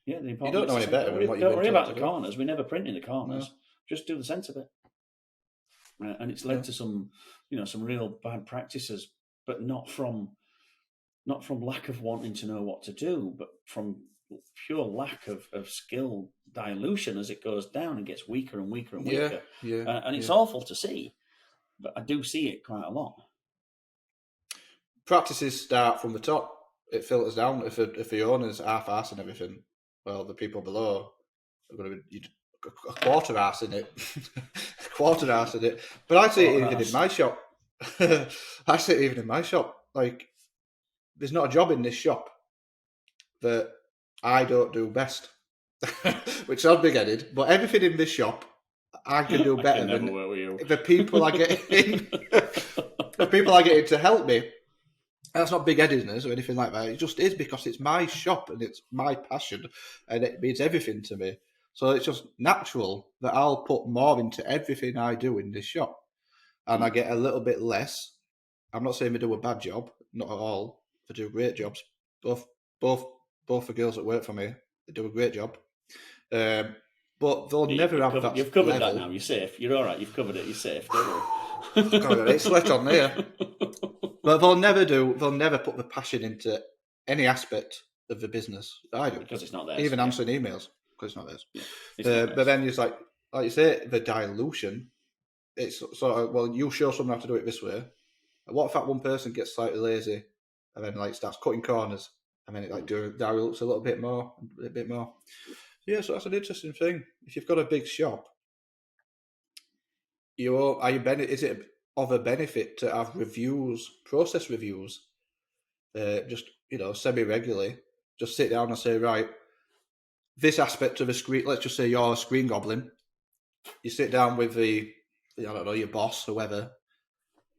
Speaker 2: Yeah, the
Speaker 3: you don't know any better than what you've been told to do.
Speaker 2: Don't worry about the corners. We never print in the corners. No. Just do the centre bit. And it's led to some real bad practices, but not from not from lack of wanting to know what to do, but from pure lack of skill dilution as it goes down and gets weaker and weaker and weaker. And it's awful to see, but I do see it quite a lot.
Speaker 3: Practices start from the top. It filters down. If the owner's half-assing everything, well, the people below are going to be a quarter ass in it. Quarter ass in it. But I see it even in my shop. I see it even in my shop. Like, there's not a job in this shop that I don't do best. Which sounds big-headed, but everything in this shop I can do better than the people I get in. The people I get in to help me. That's not big-headedness or anything like that. It just is because it's my shop and it's my passion and it means everything to me. So it's just natural that I'll put more into everything I do in this shop. And I get a little bit less. I'm not saying they do a bad job, not at all. They do great jobs. Both the girls that work for me, they do a great job. But they'll never have that.
Speaker 2: You've covered
Speaker 3: level.
Speaker 2: that now. You're safe. You're all right. You've covered it. You're safe. Don't worry.
Speaker 3: It's sweat on there. But they'll never put the passion into any aspect of the business. I do.
Speaker 2: Because it's not theirs.
Speaker 3: Even answering emails, because it's not theirs.
Speaker 2: Yeah, it's not theirs.
Speaker 3: But then it's like you say, the dilution, it's sort of, well, you show someone how to do it this way. What if that one person gets slightly lazy and then like starts cutting corners and then it like dilutes a little bit more, a bit more. Yeah, so that's an interesting thing. If you've got a big shop, is it of a benefit to have reviews, process reviews, just semi-regularly? Just sit down and say, right, this aspect of a screen. Let's just say you're a screen goblin. You sit down with your boss, whoever,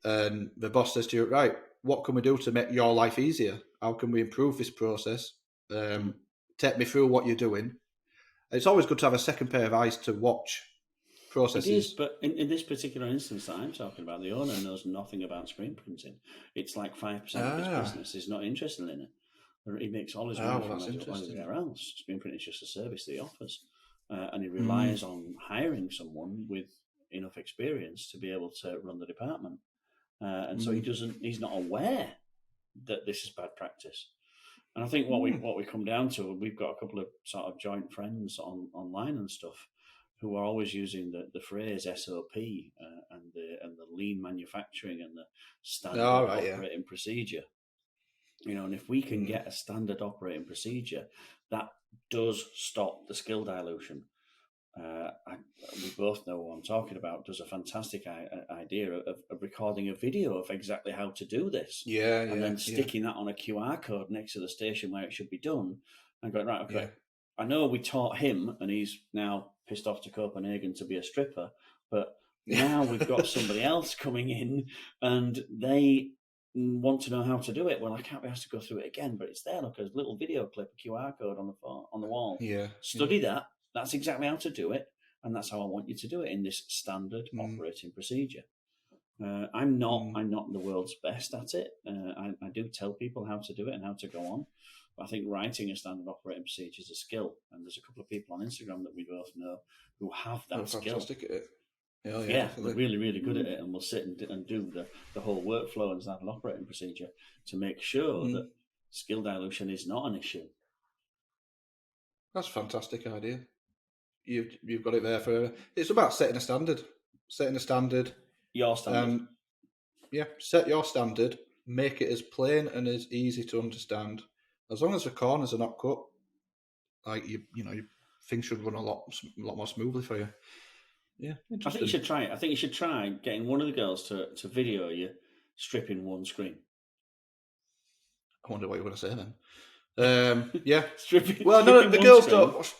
Speaker 3: and the boss says to you, right, what can we do to make your life easier? How can we improve this process? Take me through what you're doing. It's always good to have a second pair of eyes to watch processes. It is,
Speaker 2: but in this particular instance that I'm talking about, the owner knows nothing about screen printing. It's like 5% of his business is not interested in it. He makes all his money from everywhere else. Screen printing is just a service that he offers. And he relies on hiring someone with enough experience to be able to run the department. And so he's not aware that this is bad practice. And I think what we come down to, we've got a couple of sort of joint friends online and stuff who are always using the phrase SOP and the lean manufacturing and the standard operating procedure. And if we can get a standard operating procedure, that does stop the skill dilution. We both know what I'm talking about. Does a fantastic idea of recording a video of exactly how to do this. And then sticking that on a QR code next to the station where it should be done and going, right, okay, yeah. I know we taught him and he's now pissed off to Copenhagen to be a stripper, but now we've got somebody else coming in and they want to know how to do it. Well, I can't be asked to go through it again, but it's there. Look, a little video clip, a QR code on the wall. Study that. That's exactly how to do it, and that's how I want you to do it in this standard operating procedure. I'm not the world's best at it. I do tell people how to do it and how to go on, but I think writing a standard operating procedure is a skill, and there's a couple of people on Instagram that we both know who have that skill.
Speaker 3: Fantastic at it.
Speaker 2: Yeah, they're really, really good at it, and will sit and do the whole workflow and standard operating procedure to make sure that skill dilution is not an issue.
Speaker 3: That's a fantastic idea. You've got it there forever. It's about setting a standard.
Speaker 2: Your standard.
Speaker 3: Set your standard. Make it as plain and as easy to understand. As long as the corners are not cut, like things should run a lot more smoothly for you. Yeah,
Speaker 2: I think you should try it. I think you should try getting one of the girls to video you stripping one screen.
Speaker 3: I wonder what you're going to say then.
Speaker 2: Stripping.
Speaker 3: Well, no, the girls don't.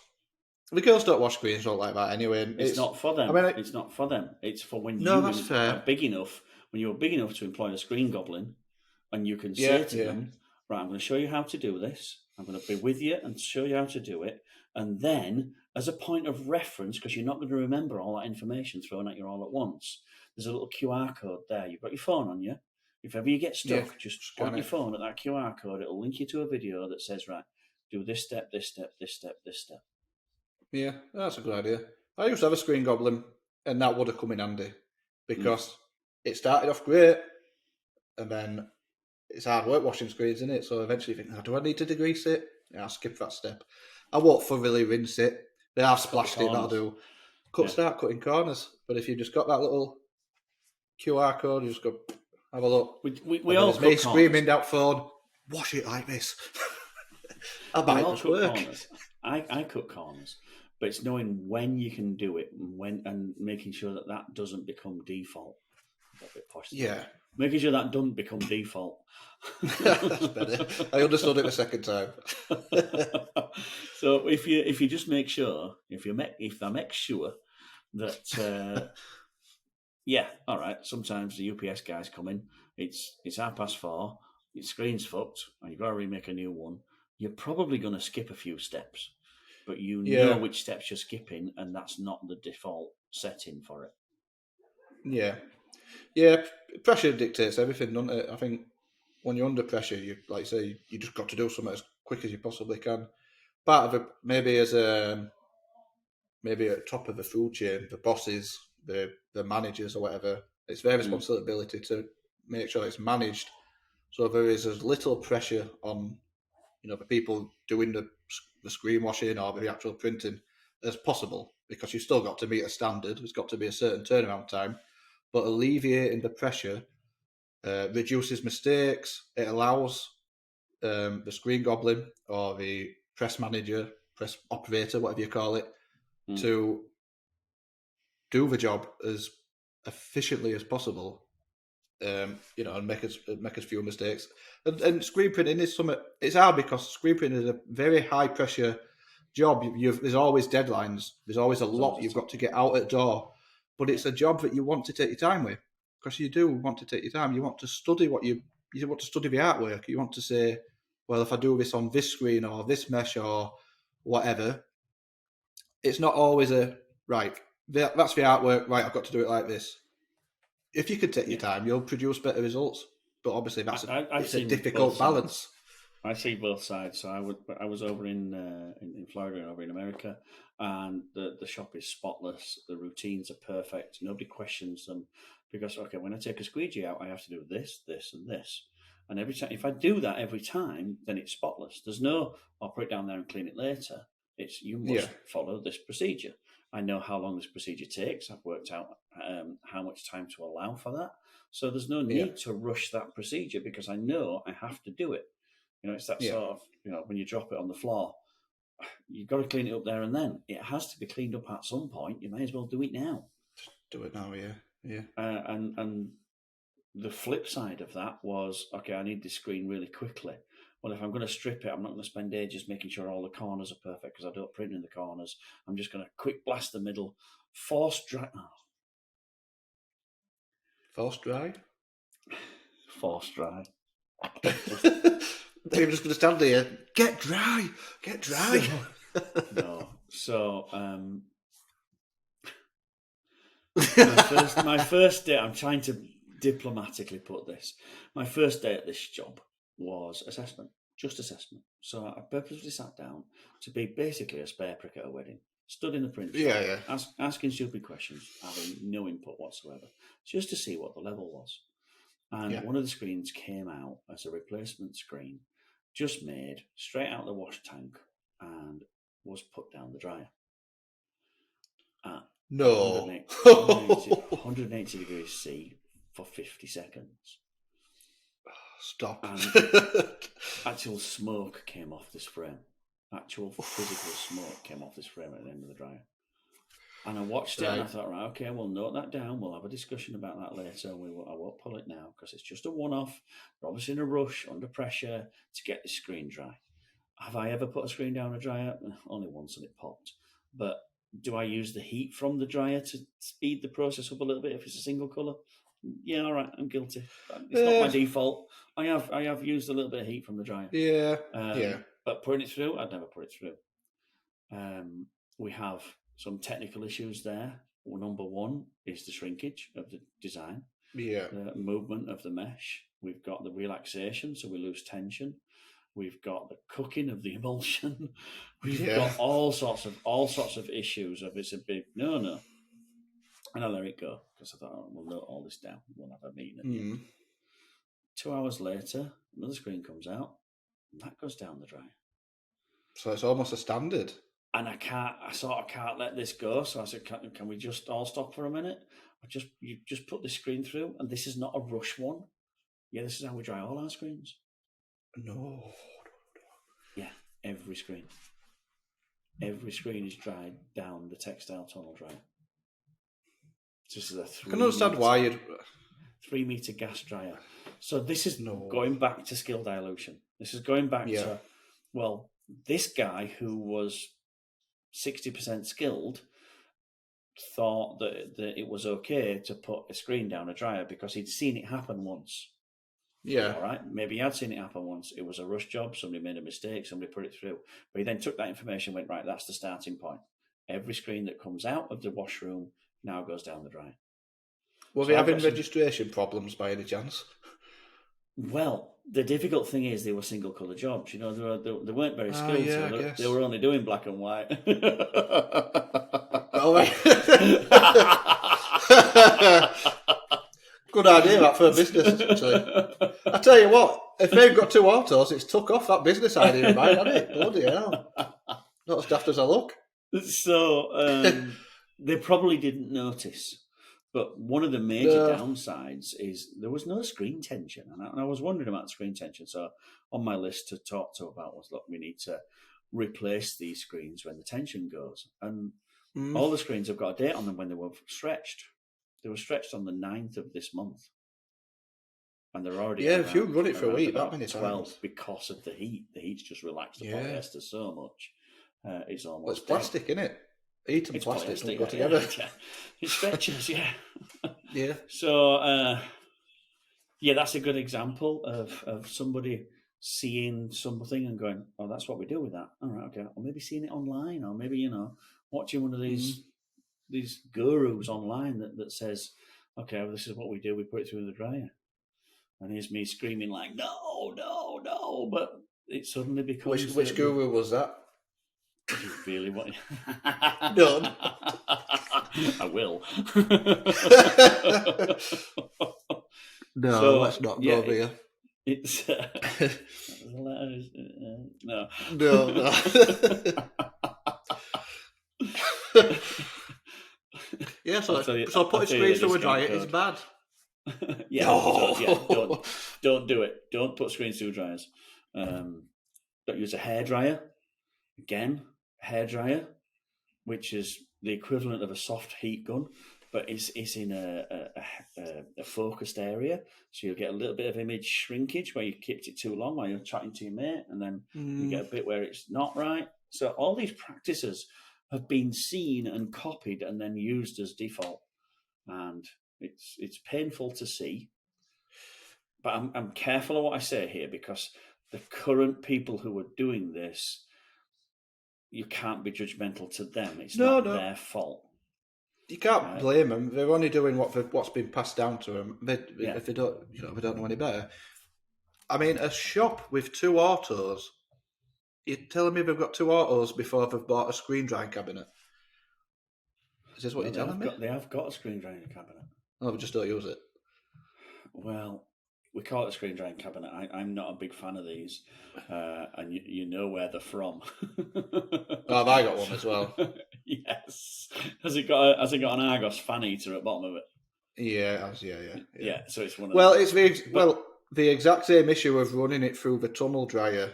Speaker 3: The girls don't wash screens all like that anyway.
Speaker 2: It's not for them. It's not for them. It's for when you are big enough. When you're big enough to employ a screen goblin, and you can say to them, "Right, I'm going to show you how to do this. I'm going to be with you and show you how to do it." And then, as a point of reference, because you're not going to remember all that information thrown at you all at once, there's a little QR code there. You've got your phone on you. If ever you get stuck, just point your phone at that QR code. It'll link you to a video that says, "Right, do this step, this step, this step, this step."
Speaker 3: Yeah, that's a good idea. I used to have a screen goblin, and that would have come in handy because it started off great, and then it's hard work washing screens, isn't it? So eventually you think, do I need to degrease it? Yeah, I'll skip that step. I won't thoroughly rinse it. They have splashed it, that'll do. Start cutting corners. But if you've just got that little QR code, you just go, have a look.
Speaker 2: We all cut corners.
Speaker 3: Screaming down phone, wash it like this. I might just work.
Speaker 2: Corners. I cut corners, but it's knowing when you can do it and making sure that doesn't become default. A bit posh.
Speaker 3: Yeah.
Speaker 2: Making sure that doesn't become default.
Speaker 3: That's better. I understood it the second time.
Speaker 2: So if you just make sure, if I make sure that yeah, all right. Sometimes the UPS guys come in. It's 4:30. Your screen's fucked, and you've got to remake a new one. You're probably going to skip a few steps, but you know which steps you're skipping, and that's not the default setting for it.
Speaker 3: Yeah. Pressure dictates everything, doesn't it? I think when you're under pressure, you just got to do something as quick as you possibly can. Part of it, maybe at the top of the food chain, the bosses, the managers or whatever, it's their responsibility to make sure it's managed, so there is as little pressure on the people doing the screen washing or the actual printing as possible, because you've still got to meet a standard. There's got to be a certain turnaround time, but alleviating the pressure reduces mistakes. It allows the screen goblin or the press manager, press operator, whatever you call it, to do the job as efficiently as possible, and make us few mistakes. And screen printing is something. It's hard because screen printing is a very high pressure job. There's always deadlines. There's always a lot you've got to get out at door. But it's a job that you want to take your time with, because you do want to take your time. You want to study you want to study the artwork. You want to say, well, if I do this on this screen or this mesh or whatever, it's not always right. That's the artwork. Right, I've got to do it like this. If you could take your time, you'll produce better results. But obviously, it's a difficult balance.
Speaker 2: I see both sides. So I was over in Florida and over in America, and the shop is spotless. The routines are perfect. Nobody questions them, because when I take a squeegee out, I have to do this, this, and this. And every time, if I do that every time, then it's spotless. There's no, I'll put it down there and clean it later. It's you must follow this procedure. I know how long this procedure takes. I've worked out how much time to allow for that. So there's no need to rush that procedure, because I know I have to do it. It's that sort of, when you drop it on the floor, you've got to clean it up there and then. It has to be cleaned up at some point. You may as well do it now.
Speaker 3: Do it now, yeah.
Speaker 2: And the flip side of that was, I need this screen really quickly. Well, if I'm going to strip it, I'm not going to spend ages making sure all the corners are perfect, because I don't print in the corners. I'm just going to quick blast the middle, force dry.
Speaker 3: Force dry?
Speaker 2: Force dry.
Speaker 3: They're just going to stand there. Get dry.
Speaker 2: No. So, my first day, I'm trying to diplomatically put this. My first day at this job was assessment, just assessment. So I purposely sat down to be basically a spare prick at a wedding. Stood in the print shop, asking stupid questions, having no input whatsoever, just to see what the level was. And one of the screens came out as a replacement screen, just made straight out the wash tank, and was put down the dryer. At 180 degrees C for 50 seconds.
Speaker 3: Stop.
Speaker 2: And actual smoke came off this frame. Actual physical smoke came off this frame at the end of the dryer. And I watched it and I thought, right, okay, we'll note that down. We'll have a discussion about that later. I won't pull it now because it's just a one-off. We're obviously in a rush, under pressure to get this screen dry. Have I ever put a screen down a dryer? Only once, and it popped. But do I use the heat from the dryer to speed the process up a little bit if it's a single colour? Yeah, all right, I'm guilty. It's not my default. I have used a little bit of heat from the dryer. But putting it through, I'd never put it through. We have some technical issues there. Well, number one is the shrinkage of the design. The movement of the mesh. We've got the relaxation, so we lose tension. We've got the cooking of the emulsion. We've got all sorts of issues. Of it's a big no. And I let it go because I thought, we'll note all this down. We'll have a meeting at the end. 2 hours later, another screen comes out, and that goes down the dryer.
Speaker 3: So it's almost a standard.
Speaker 2: And I sort of can't let this go. So I said, can we just all stop for a minute? You just put the screen through, and this is not a rush one. Yeah, this is how we dry all our screens.
Speaker 3: No.
Speaker 2: Yeah, every screen. Every screen is dried down the textile tunnel dryer. This is a
Speaker 3: I can understand why you'd...
Speaker 2: 3 meter gas dryer. So this is going back to skill dilution. This is going back to, well, this guy who was 60% skilled thought that it was okay to put a screen down a dryer because he'd seen it happen once.
Speaker 3: Yeah.
Speaker 2: All right. Maybe he had seen it happen once. It was a rush job. Somebody made a mistake. Somebody put it through. But he then took that information and went, right, that's the starting point. Every screen that comes out of the washroom now goes down the dryer.
Speaker 3: Was he having registration problems by any chance?
Speaker 2: Well, the difficult thing is they were single colour jobs. You know, they weren't very skilled. So they were only doing black and white.
Speaker 3: Oh, right. Good idea that for a business, actually. I tell you what, if they've got 2 autos, it's took off that business idea of mine, hasn't it? Bloody hell. Not as daft as I look.
Speaker 2: So they probably didn't notice. But one of the major downsides is there was no screen tension. And I was wondering about screen tension. So on my list to talk to about was, look, we need to replace these screens when the tension goes. And all the screens have got a date on them when they were stretched. They were stretched on the 9th of this month. And they're already...
Speaker 3: Yeah, if you run it for a week, that many
Speaker 2: 12
Speaker 3: times.
Speaker 2: Because of the heat. The heat's just relaxed the polyester so much. It's almost...
Speaker 3: Well, it's plastic, isn't it? Heat and plastic don't go
Speaker 2: together.
Speaker 3: together.
Speaker 2: It stretches, yeah.
Speaker 3: Yeah.
Speaker 2: So, that's a good example of somebody seeing something and going, oh, that's what we do with that. All right, okay. Or maybe seeing it online, or maybe, watching one of these gurus online that says, okay, well, this is what we do. We put it through the dryer. And here's me screaming like, no, no, no. But it suddenly becomes...
Speaker 3: Which guru was that?
Speaker 2: You really want...
Speaker 3: None.
Speaker 2: I will.
Speaker 3: No, let's not go there.
Speaker 2: It's... no.
Speaker 3: No. Yeah, so putting screens through a dryer is bad.
Speaker 2: Don't do it. Don't put screens through dryers. Don't use a hairdryer. Again, hairdryer, which is the equivalent of a soft heat gun, but it's in a focused area. So you'll get a little bit of image shrinkage where you kept it too long while you're chatting to your mate, and then you get a bit where it's not right. So all these practices have been seen and copied and then used as default. And it's painful to see. But I'm careful of what I say here, because the current people who are doing this, you can't be judgmental to them. It's not their fault.
Speaker 3: You can't blame them. They're only doing what's been passed down to them. If they don't, they don't know any better. I mean, a shop with 2 autos. You're telling me they've got 2 autos before they've bought a screen drying cabinet? Is this what you're telling me?
Speaker 2: They have got a screen drying cabinet.
Speaker 3: Oh, we just don't use it.
Speaker 2: Well, we call it a screen drying cabinet. I'm not a big fan of these, and you know where they're from.
Speaker 3: Oh, have I got one as well?
Speaker 2: Yes. Has it got an Argos fan eater at the bottom of it?
Speaker 3: Yeah, it has. Yeah.
Speaker 2: So it's one of
Speaker 3: the exact same issue of running it through the tunnel dryer.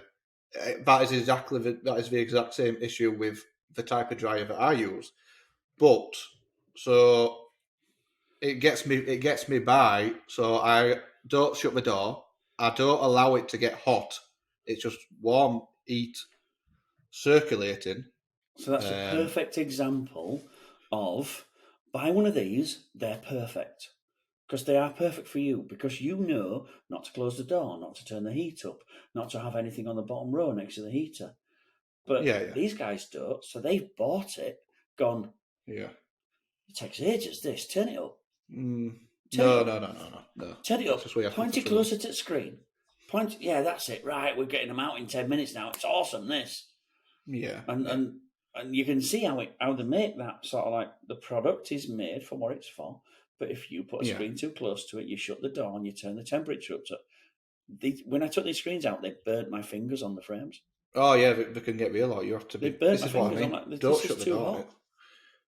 Speaker 3: That is the exact same issue with the type of dryer that I use. But so it gets me by. So I don't shut the door. I don't allow it to get hot. It's just warm heat circulating.
Speaker 2: So that's a perfect example of, buy one of these. They're perfect. Because they are perfect for you, because you know not to close the door, not to turn the heat up, not to have anything on the bottom row next to the heater. But these guys don't, so they've bought it, gone, it takes ages, this, turn it up.
Speaker 3: No.
Speaker 2: Turn it up, point it closer to the screen. That's it, right, we're getting them out in 10 minutes now, it's awesome, this.
Speaker 3: Yeah.
Speaker 2: And you can see how they make that sort of like, the product is made for what it's for. But if you put a screen too close to it, you shut the door and you turn the temperature up to when I took these screens out, they burnt my fingers on the frames.
Speaker 3: Oh yeah, they can get real. Or you have to be.
Speaker 2: They burnt
Speaker 3: This
Speaker 2: my
Speaker 3: is what I
Speaker 2: fingers.
Speaker 3: mean.
Speaker 2: I'm like,
Speaker 3: Don't
Speaker 2: this
Speaker 3: shut
Speaker 2: is
Speaker 3: the
Speaker 2: too
Speaker 3: door.
Speaker 2: hot.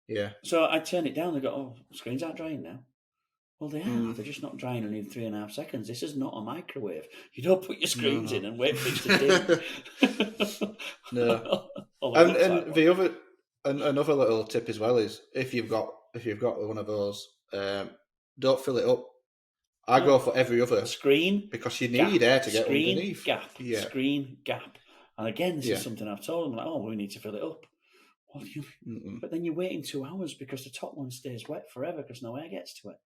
Speaker 3: Yeah.
Speaker 2: So I turn it down. They go, oh, screens aren't drying now. Well, they are.
Speaker 3: Mm.
Speaker 2: They're just not drying in 3.5 seconds. This is not a microwave. You don't put your screens
Speaker 3: No.
Speaker 2: in and wait for it to dim.
Speaker 3: No.
Speaker 2: All it looks
Speaker 3: And
Speaker 2: like one.
Speaker 3: the other another little tip as well is if you've got one of those, don't fill it up. I go for every other
Speaker 2: screen
Speaker 3: because you
Speaker 2: gap,
Speaker 3: need air to get
Speaker 2: screen
Speaker 3: underneath.
Speaker 2: gap,
Speaker 3: Yeah.
Speaker 2: screen gap. And again, this
Speaker 3: Yeah.
Speaker 2: is something I've told them, like, oh, we need to fill it up. What do you?
Speaker 3: Mm-mm.
Speaker 2: But then you're waiting 2 hours because the top one stays wet forever because no air gets to it.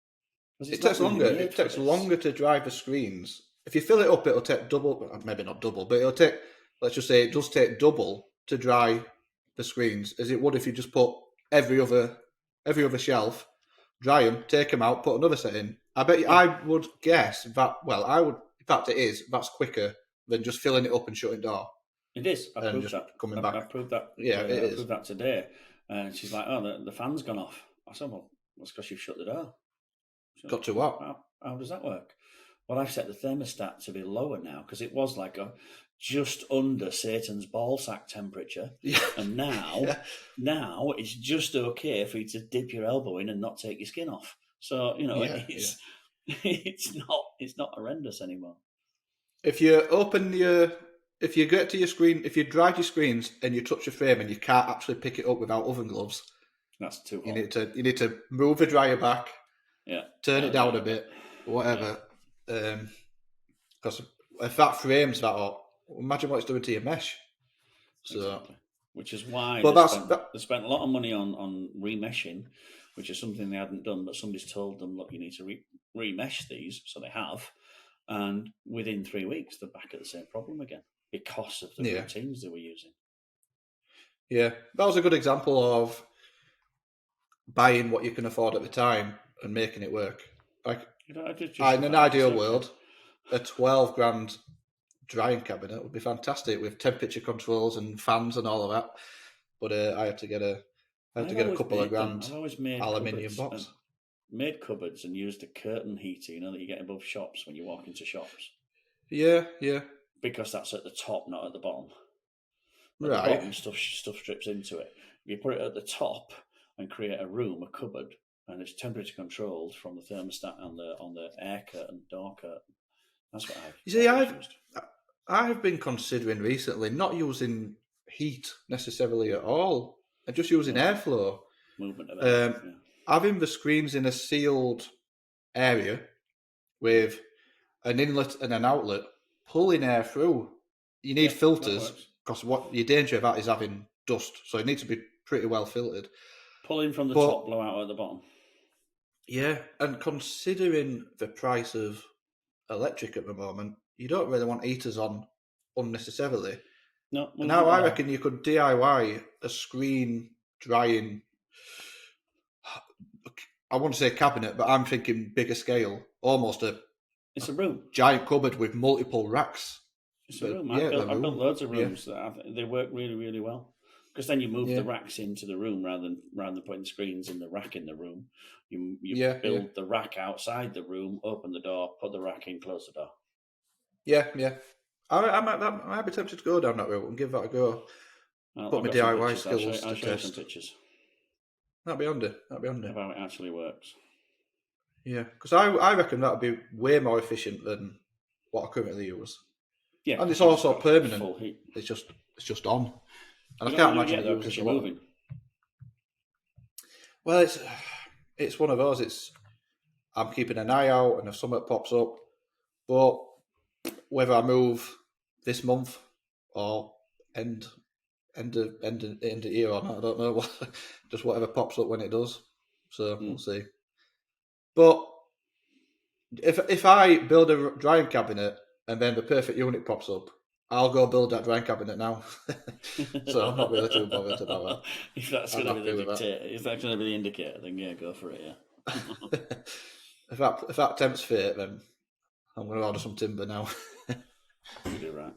Speaker 2: 'Cause
Speaker 3: It
Speaker 2: it's not
Speaker 3: takes
Speaker 2: really
Speaker 3: longer.
Speaker 2: made
Speaker 3: It
Speaker 2: for
Speaker 3: takes
Speaker 2: this.
Speaker 3: longer to dry the screens. If you fill it up, it'll take double. Maybe not double, but it'll take. Let's just say it does take double to dry the screens as it would if you just put every other shelf, dry them, take them out, put another set in. I bet you, I would guess that. Well, I would. In fact, it is. That's quicker than just filling it up and shutting the door.
Speaker 2: It is. I
Speaker 3: and
Speaker 2: proved
Speaker 3: just
Speaker 2: that.
Speaker 3: coming
Speaker 2: I
Speaker 3: back.
Speaker 2: proved that.
Speaker 3: Yeah, it
Speaker 2: I
Speaker 3: is.
Speaker 2: proved that today. And she's like, oh, the fan's gone off. I said, well, that's because you've shut the door. She
Speaker 3: Got
Speaker 2: went,
Speaker 3: to what?
Speaker 2: How does that work? Well, I've set the thermostat to be lower now because it was like just under Satan's ballsack temperature.
Speaker 3: Yeah.
Speaker 2: And now,
Speaker 3: Yeah.
Speaker 2: now it's just okay for you to dip your elbow in and not take your skin off. So it's not horrendous anymore.
Speaker 3: If you get to your screen, if you dry your screens and you touch your frame and you can't actually pick it up without oven gloves,
Speaker 2: that's too hot.
Speaker 3: You need to move the dryer back, turn it down a bit, whatever. Because if that frame's that hot, imagine what it's doing to your mesh. So,
Speaker 2: exactly. Which is why
Speaker 3: but
Speaker 2: they spent a lot of money on remeshing, which is something they hadn't done. But somebody's told them, look, you need to remesh these, so they have. And within 3 weeks, they're back at the same problem again because of the routines they were using.
Speaker 3: Yeah, that was a good example of buying what you can afford at the time and making it work. Like, in an ideal world, a 12 grand drying cabinet would be fantastic with temperature controls and fans and all of that. But I had to get a couple of grand aluminium box.
Speaker 2: Made cupboards and used a curtain heater, that you get above shops when you walk into shops.
Speaker 3: Yeah.
Speaker 2: Because that's at the top, not at the bottom. At
Speaker 3: right.
Speaker 2: the bottom, stuff strips into it. If you put it at the top and create a room, a cupboard, and it's temperature controlled from the thermostat on the air curtain, door curtain. That's what I've used.
Speaker 3: I've been considering recently not using heat necessarily at all, and just using airflow.
Speaker 2: Movement of air.
Speaker 3: Having the screens in a sealed area with an inlet and an outlet, pulling air through. You need filters because what your danger of that is having dust, so it needs to be pretty well filtered.
Speaker 2: Pulling from the top, blow out at the bottom.
Speaker 3: Yeah, and considering the price of electric at the moment, you don't really want heaters on unnecessarily.
Speaker 2: No.
Speaker 3: Now I reckon you could DIY a screen drying. I want to say cabinet, but I'm thinking bigger scale, almost
Speaker 2: it's a room,
Speaker 3: giant cupboard with multiple racks.
Speaker 2: It's a room. I built loads of rooms that they work really, really well. Because then you move the racks into the room rather than putting screens in the rack in the room. You build the rack outside the room, open the door, put the rack in, close the door.
Speaker 3: Yeah. I might be tempted to go down that route and give that a go. Put my DIY skills to test.
Speaker 2: Some pictures.
Speaker 3: That'd be handy.
Speaker 2: Of how it actually works.
Speaker 3: Yeah, because I reckon that'd be way more efficient than what I currently use.
Speaker 2: Yeah,
Speaker 3: and it's also permanent.
Speaker 2: Full heat.
Speaker 3: It's just on, and
Speaker 2: I
Speaker 3: can't imagine
Speaker 2: it because you're moving.
Speaker 3: Well, it's one of those. I'm keeping an eye out, and if something pops up, but whether I move this month or end of year or not, I don't know. Just whatever pops up when it does. So we'll see. But if I build a drying cabinet and then the perfect unit pops up, I'll go build that drying cabinet now. So I'm not really too bothered about that.
Speaker 2: If that's going to be the dictator, if that's going to be the indicator, then yeah, go for it. Yeah.
Speaker 3: If that tempts fate, then I'm going to order some timber now.
Speaker 2: You do right.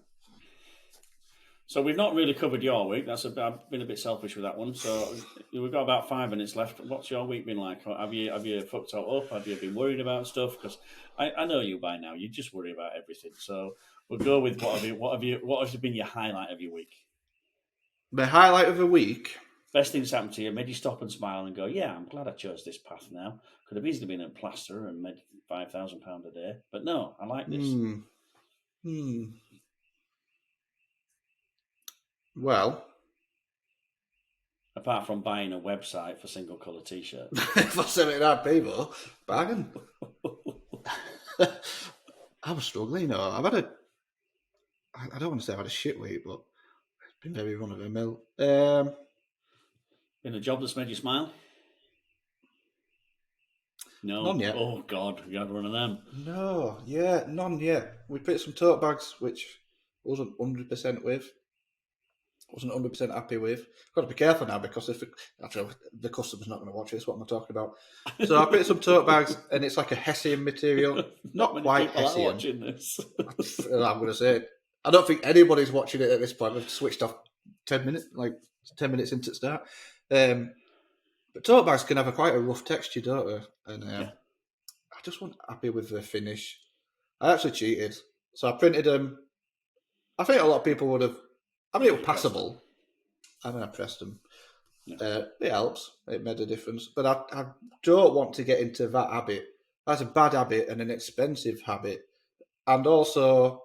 Speaker 2: So we've not really covered your week. I've been a bit selfish with that one. So we've got about 5 minutes left. What's your week been like? Have you fucked it up? Have you been worried about stuff? Because I know you by now. You just worry about everything. So we'll go with what has been your highlight of your week?
Speaker 3: The highlight of the week.
Speaker 2: Best thing that's happened to you, made you stop and smile and go, yeah, I'm glad I chose this path now. Could have easily been a plaster and made £5,000 a day. But no, I like this.
Speaker 3: Well,
Speaker 2: apart from buying a website for single colour t-shirts.
Speaker 3: For 79 people, bargain. I was struggling, you know. I don't want to say I've had a shit week, but it's been very run of the mill.
Speaker 2: In a job that's made you smile? No.
Speaker 3: None yet.
Speaker 2: Oh, God, you had one of them.
Speaker 3: No, yeah, none yet. We picked some tote bags, which wasn't 100% with. Wasn't 100% happy with. Got to be careful now because actually the customer's not going to watch this. What am I talking about? So I picked some tote bags, and it's like a Hessian material, not quite Hessian.
Speaker 2: Watching this,
Speaker 3: I'm going to say it. I don't think anybody's watching it at this point. We've switched off 10 minutes into the start. But tote bags can have quite a rough texture, don't they? And I just wasn't happy with the finish. I actually cheated, so I printed them. I think a lot of people would have. I mean, it was passable. I pressed them. Yeah. It helps. It made a difference. But I don't want to get into that habit. That's a bad habit and an expensive habit. And also,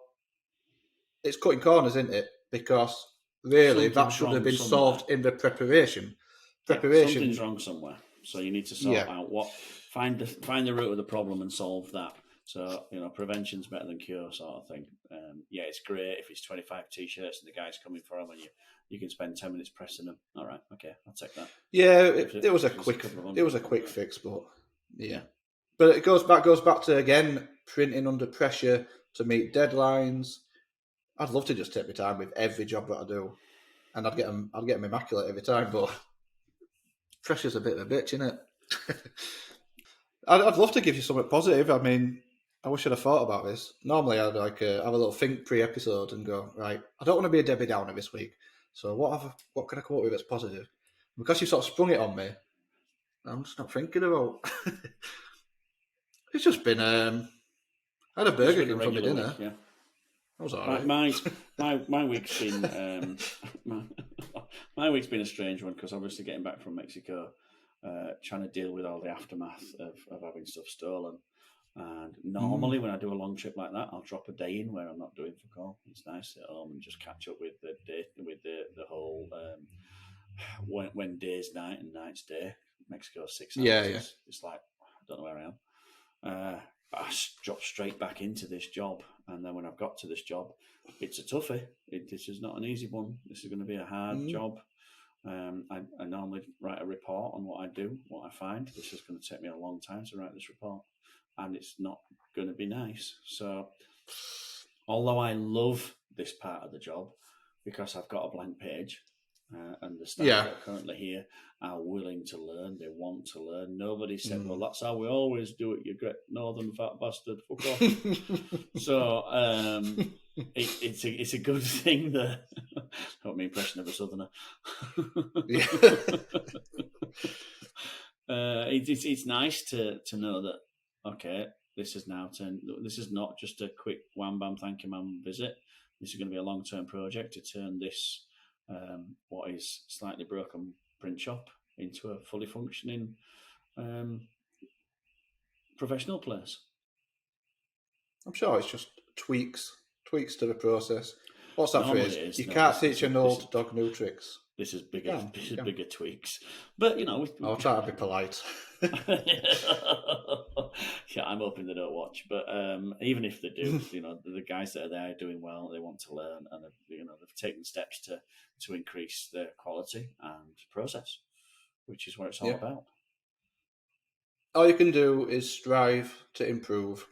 Speaker 3: it's cutting corners, isn't it? Because really, that should have been solved in the preparation.
Speaker 2: Something's wrong somewhere. So you need to sort out find the root of the problem and solve that. So, prevention's better than cure sort of thing. It's great if it's 25 t-shirts and the guy's coming for them and you can spend 10 minutes pressing them. All right, okay, I'll take that.
Speaker 3: Yeah, it was a quick fix, but yeah. But it goes back to, again, printing under pressure to meet deadlines. I'd love to just take my time with every job that I do. And I'd get them immaculate every time, but pressure's a bit of a bitch, isn't it? I'd love to give you something positive. I mean, I wish I'd have thought about this. Normally, I'd have a little think pre-episode and go, right, I don't want to be a Debbie Downer this week. So what can I come up with that's positive? Because you sort of sprung it on me, I'm just not thinking about. It's just been. I had a Burger King for my dinner.
Speaker 2: Week, yeah.
Speaker 3: That was all right.
Speaker 2: My week's been my week's been a strange one because obviously getting back from Mexico, trying to deal with all the aftermath of having stuff stolen. And normally when I do a long trip like that, I'll drop a day in where I'm not doing for all. It's nice to sit at home and just catch up with the day, with the whole when day's night and night's day. Mexico's 6 hours. Yeah. It's like I don't know where I am. But I dropped straight back into this job, and then when I've got to this job, it's a toughie. This is not an easy one. This is going to be a hard job. I normally write a report on what I do, what I find. This is going to take me a long time to write this report, and it's not going to be nice. So, although I love this part of the job because I've got a blank page, and the staff that are currently here are willing to learn. They want to learn. Nobody said, "Well, that's how we always do it." You great northern fat bastard. Fuck off. So it's a good thing that. Not my impression of a southerner. It's nice to know that. Okay, this is now turned. This is not just a quick wham bam thank you ma'am visit. This is going to be a long term project to turn this. What is slightly broken print shop into a fully functioning professional place.
Speaker 3: I'm sure it's just tweaks to the process. What's that phrase? You can't teach an old dog new tricks.
Speaker 2: This is bigger. Bigger tweaks, but
Speaker 3: I'll try to be polite.
Speaker 2: Yeah, I'm hoping they don't watch, but even if they do, the guys that are there are doing well. They want to learn, and they've taken steps to increase their quality and process, which is what it's all about.
Speaker 3: All you can do is strive to improve,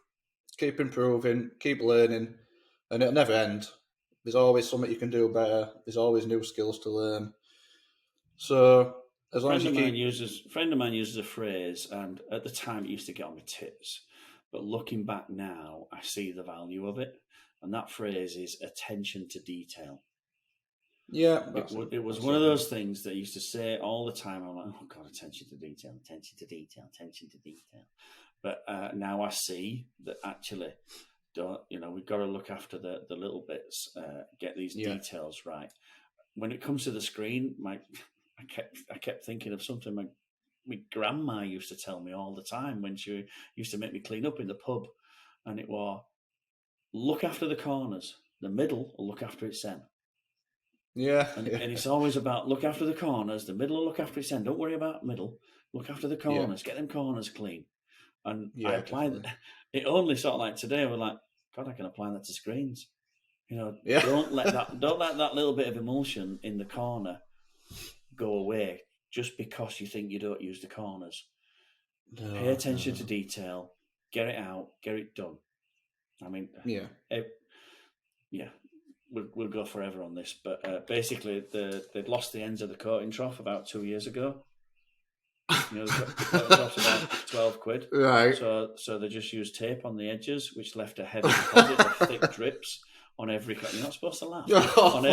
Speaker 3: keep improving, keep learning, and it'll never end. There's always something you can do better. There's always new skills to learn. So as long as you keep...
Speaker 2: A friend of mine uses a phrase, and at the time it used to get on my tits, but looking back now, I see the value of it. And that phrase is attention to detail.
Speaker 3: Yeah,
Speaker 2: It was one of those things that I used to say all the time. I'm like, oh God, attention to detail, attention to detail, attention to detail. But now I see that actually, we've got to look after the little bits, get these details right. When it comes to the screen, I kept thinking of something my grandma used to tell me all the time when she used to make me clean up in the pub, and it was, look after the corners, the middle will look after its end. And it's always about look after the corners, the middle will look after its end. Don't worry about middle, look after the corners, get them corners clean. And I applied it only sort of like today. We're like, God, I can apply that to screens. Don't let that little bit of emulsion in the corner go away just because you think you don't use the corners. Pay attention to detail, get it out, get it done. I mean, we'll go forever on this, but basically they'd lost the ends of the coating trough about 2 years ago. The coating trough's about £12,
Speaker 3: right?
Speaker 2: So they just used tape on the edges, which left a heavy deposit of thick drips on every. You're not supposed to laugh. on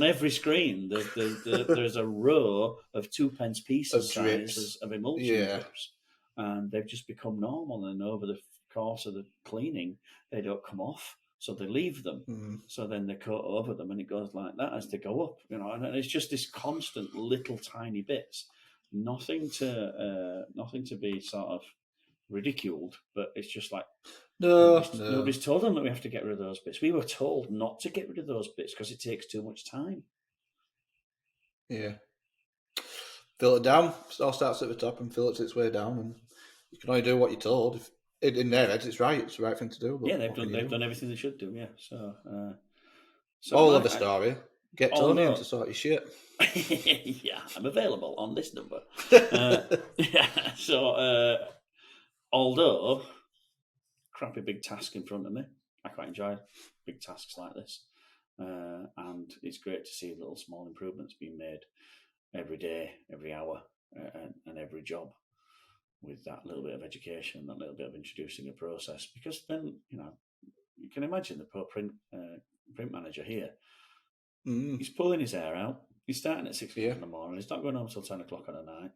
Speaker 2: every screen, there's a row of 2p pieces sizes of emulsion drips, and they've just become normal. And over the course of the cleaning, they don't come off, so they leave them. So then they coat over them, and it goes like that as they go up. And it's just this constant little tiny bits. Nothing to be sort of ridiculed, but it's just like nobody's told them that we have to get rid of those bits. We were told not to get rid of those bits because it takes too much time.
Speaker 3: Yeah. Filter down. It all starts at the top and filters its way down, and you can only do what you're told. If in their heads, it's right. It's the right thing to do. But
Speaker 2: they've done everything they should do. Yeah. So
Speaker 3: all of the story. Get Tony in to sort your shit.
Speaker 2: Yeah, I'm available on this number. Although crappy big task in front of me, I quite enjoy big tasks like this, and it's great to see little small improvements being made every day, every hour, and every job. With that little bit of education, that little bit of introducing a process, because then you can imagine the poor print manager here. He's pulling his hair out. He's starting at 6 o'clock in the morning. He's not going home until 10 o'clock at night.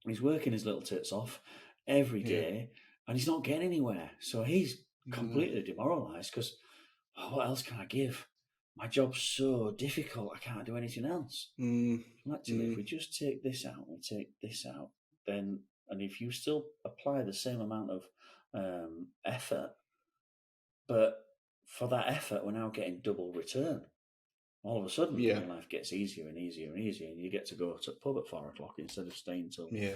Speaker 2: He's working his little tits off every day, and he's not getting anywhere. So he's completely demoralised because what else can I give? My job's so difficult. I can't do anything else. Actually, if we just take this out and take this out, then, and if you still apply the same amount of effort, but for that effort, we're now getting double return. All of a sudden, life gets easier and easier and easier, and you get to go to the pub at 4 o'clock instead of staying till 10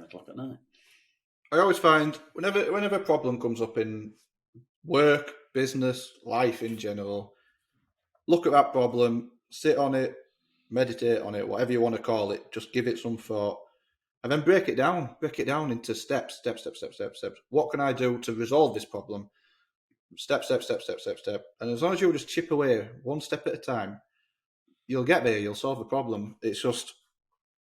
Speaker 2: o'clock at night.
Speaker 3: I always find whenever a problem comes up in work, business, life in general, look at that problem, sit on it, meditate on it, whatever you want to call it, just give it some thought, and then break it down into steps. What can I do to resolve this problem? Step. And as long as you just chip away one step at a time, you'll get there, you'll solve the problem. It's just,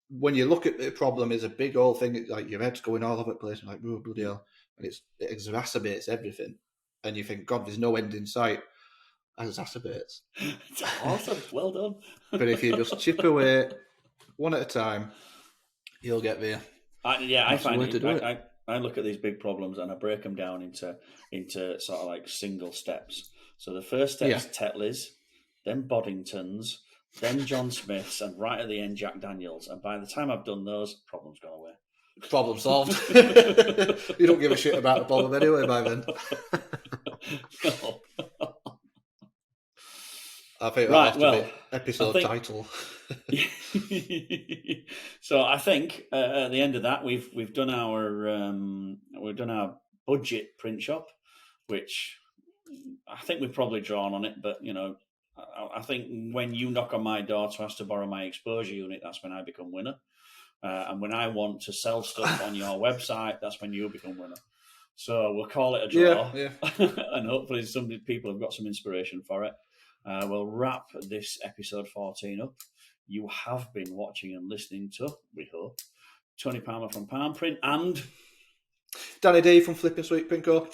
Speaker 3: when you look at the problem as a big old thing, it's like your head's going all over the place, and like, oh, bloody hell. And it exacerbates everything. And you think, God, there's no end in sight. And it exacerbates.
Speaker 2: It's awesome. Well done.
Speaker 3: But if you just chip away one at a time, you'll get there.
Speaker 2: I find it. I look at these big problems and I break them down into sort of like single steps. So the first step is Tetleys, then Boddingtons, then John Smith's, and right at the end, Jack Daniels. And by the time I've done those, problem's gone away.
Speaker 3: Problem solved. You don't give a shit about the problem anyway by then.
Speaker 2: No.
Speaker 3: I think that has to be episode title.
Speaker 2: So I think at the end of that, we've done our budget print shop, which I think we've probably drawn on it. But I think when you knock on my door to ask to borrow my exposure unit, that's when I become winner. And when I want to sell stuff on your website, that's when you become winner. So we'll call it a draw, and hopefully some people have got some inspiration for it. We'll wrap this episode 14 up. You have been watching and listening to, we hope, Tony Palmer from Palm Print and
Speaker 3: Danny D from Flipping Sweet Print Co.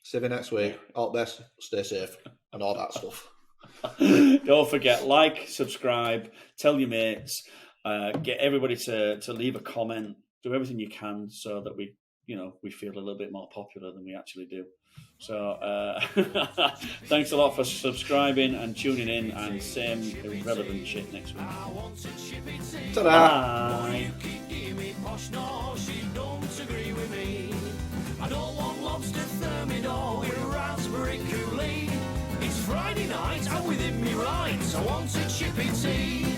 Speaker 3: See you next week. All the best, stay safe, and all that stuff.
Speaker 2: Don't forget, like, subscribe, tell your mates, get everybody to leave a comment, do everything you can so that we feel a little bit more popular than we actually do. So thanks a lot for subscribing and tuning in, and same irrelevant shit next week.
Speaker 3: Ta-da!
Speaker 2: Bye.
Speaker 1: I don't want lobster thermidor with raspberry coulis. It's Friday night, I'm within me rights. I want a Chippy Tea.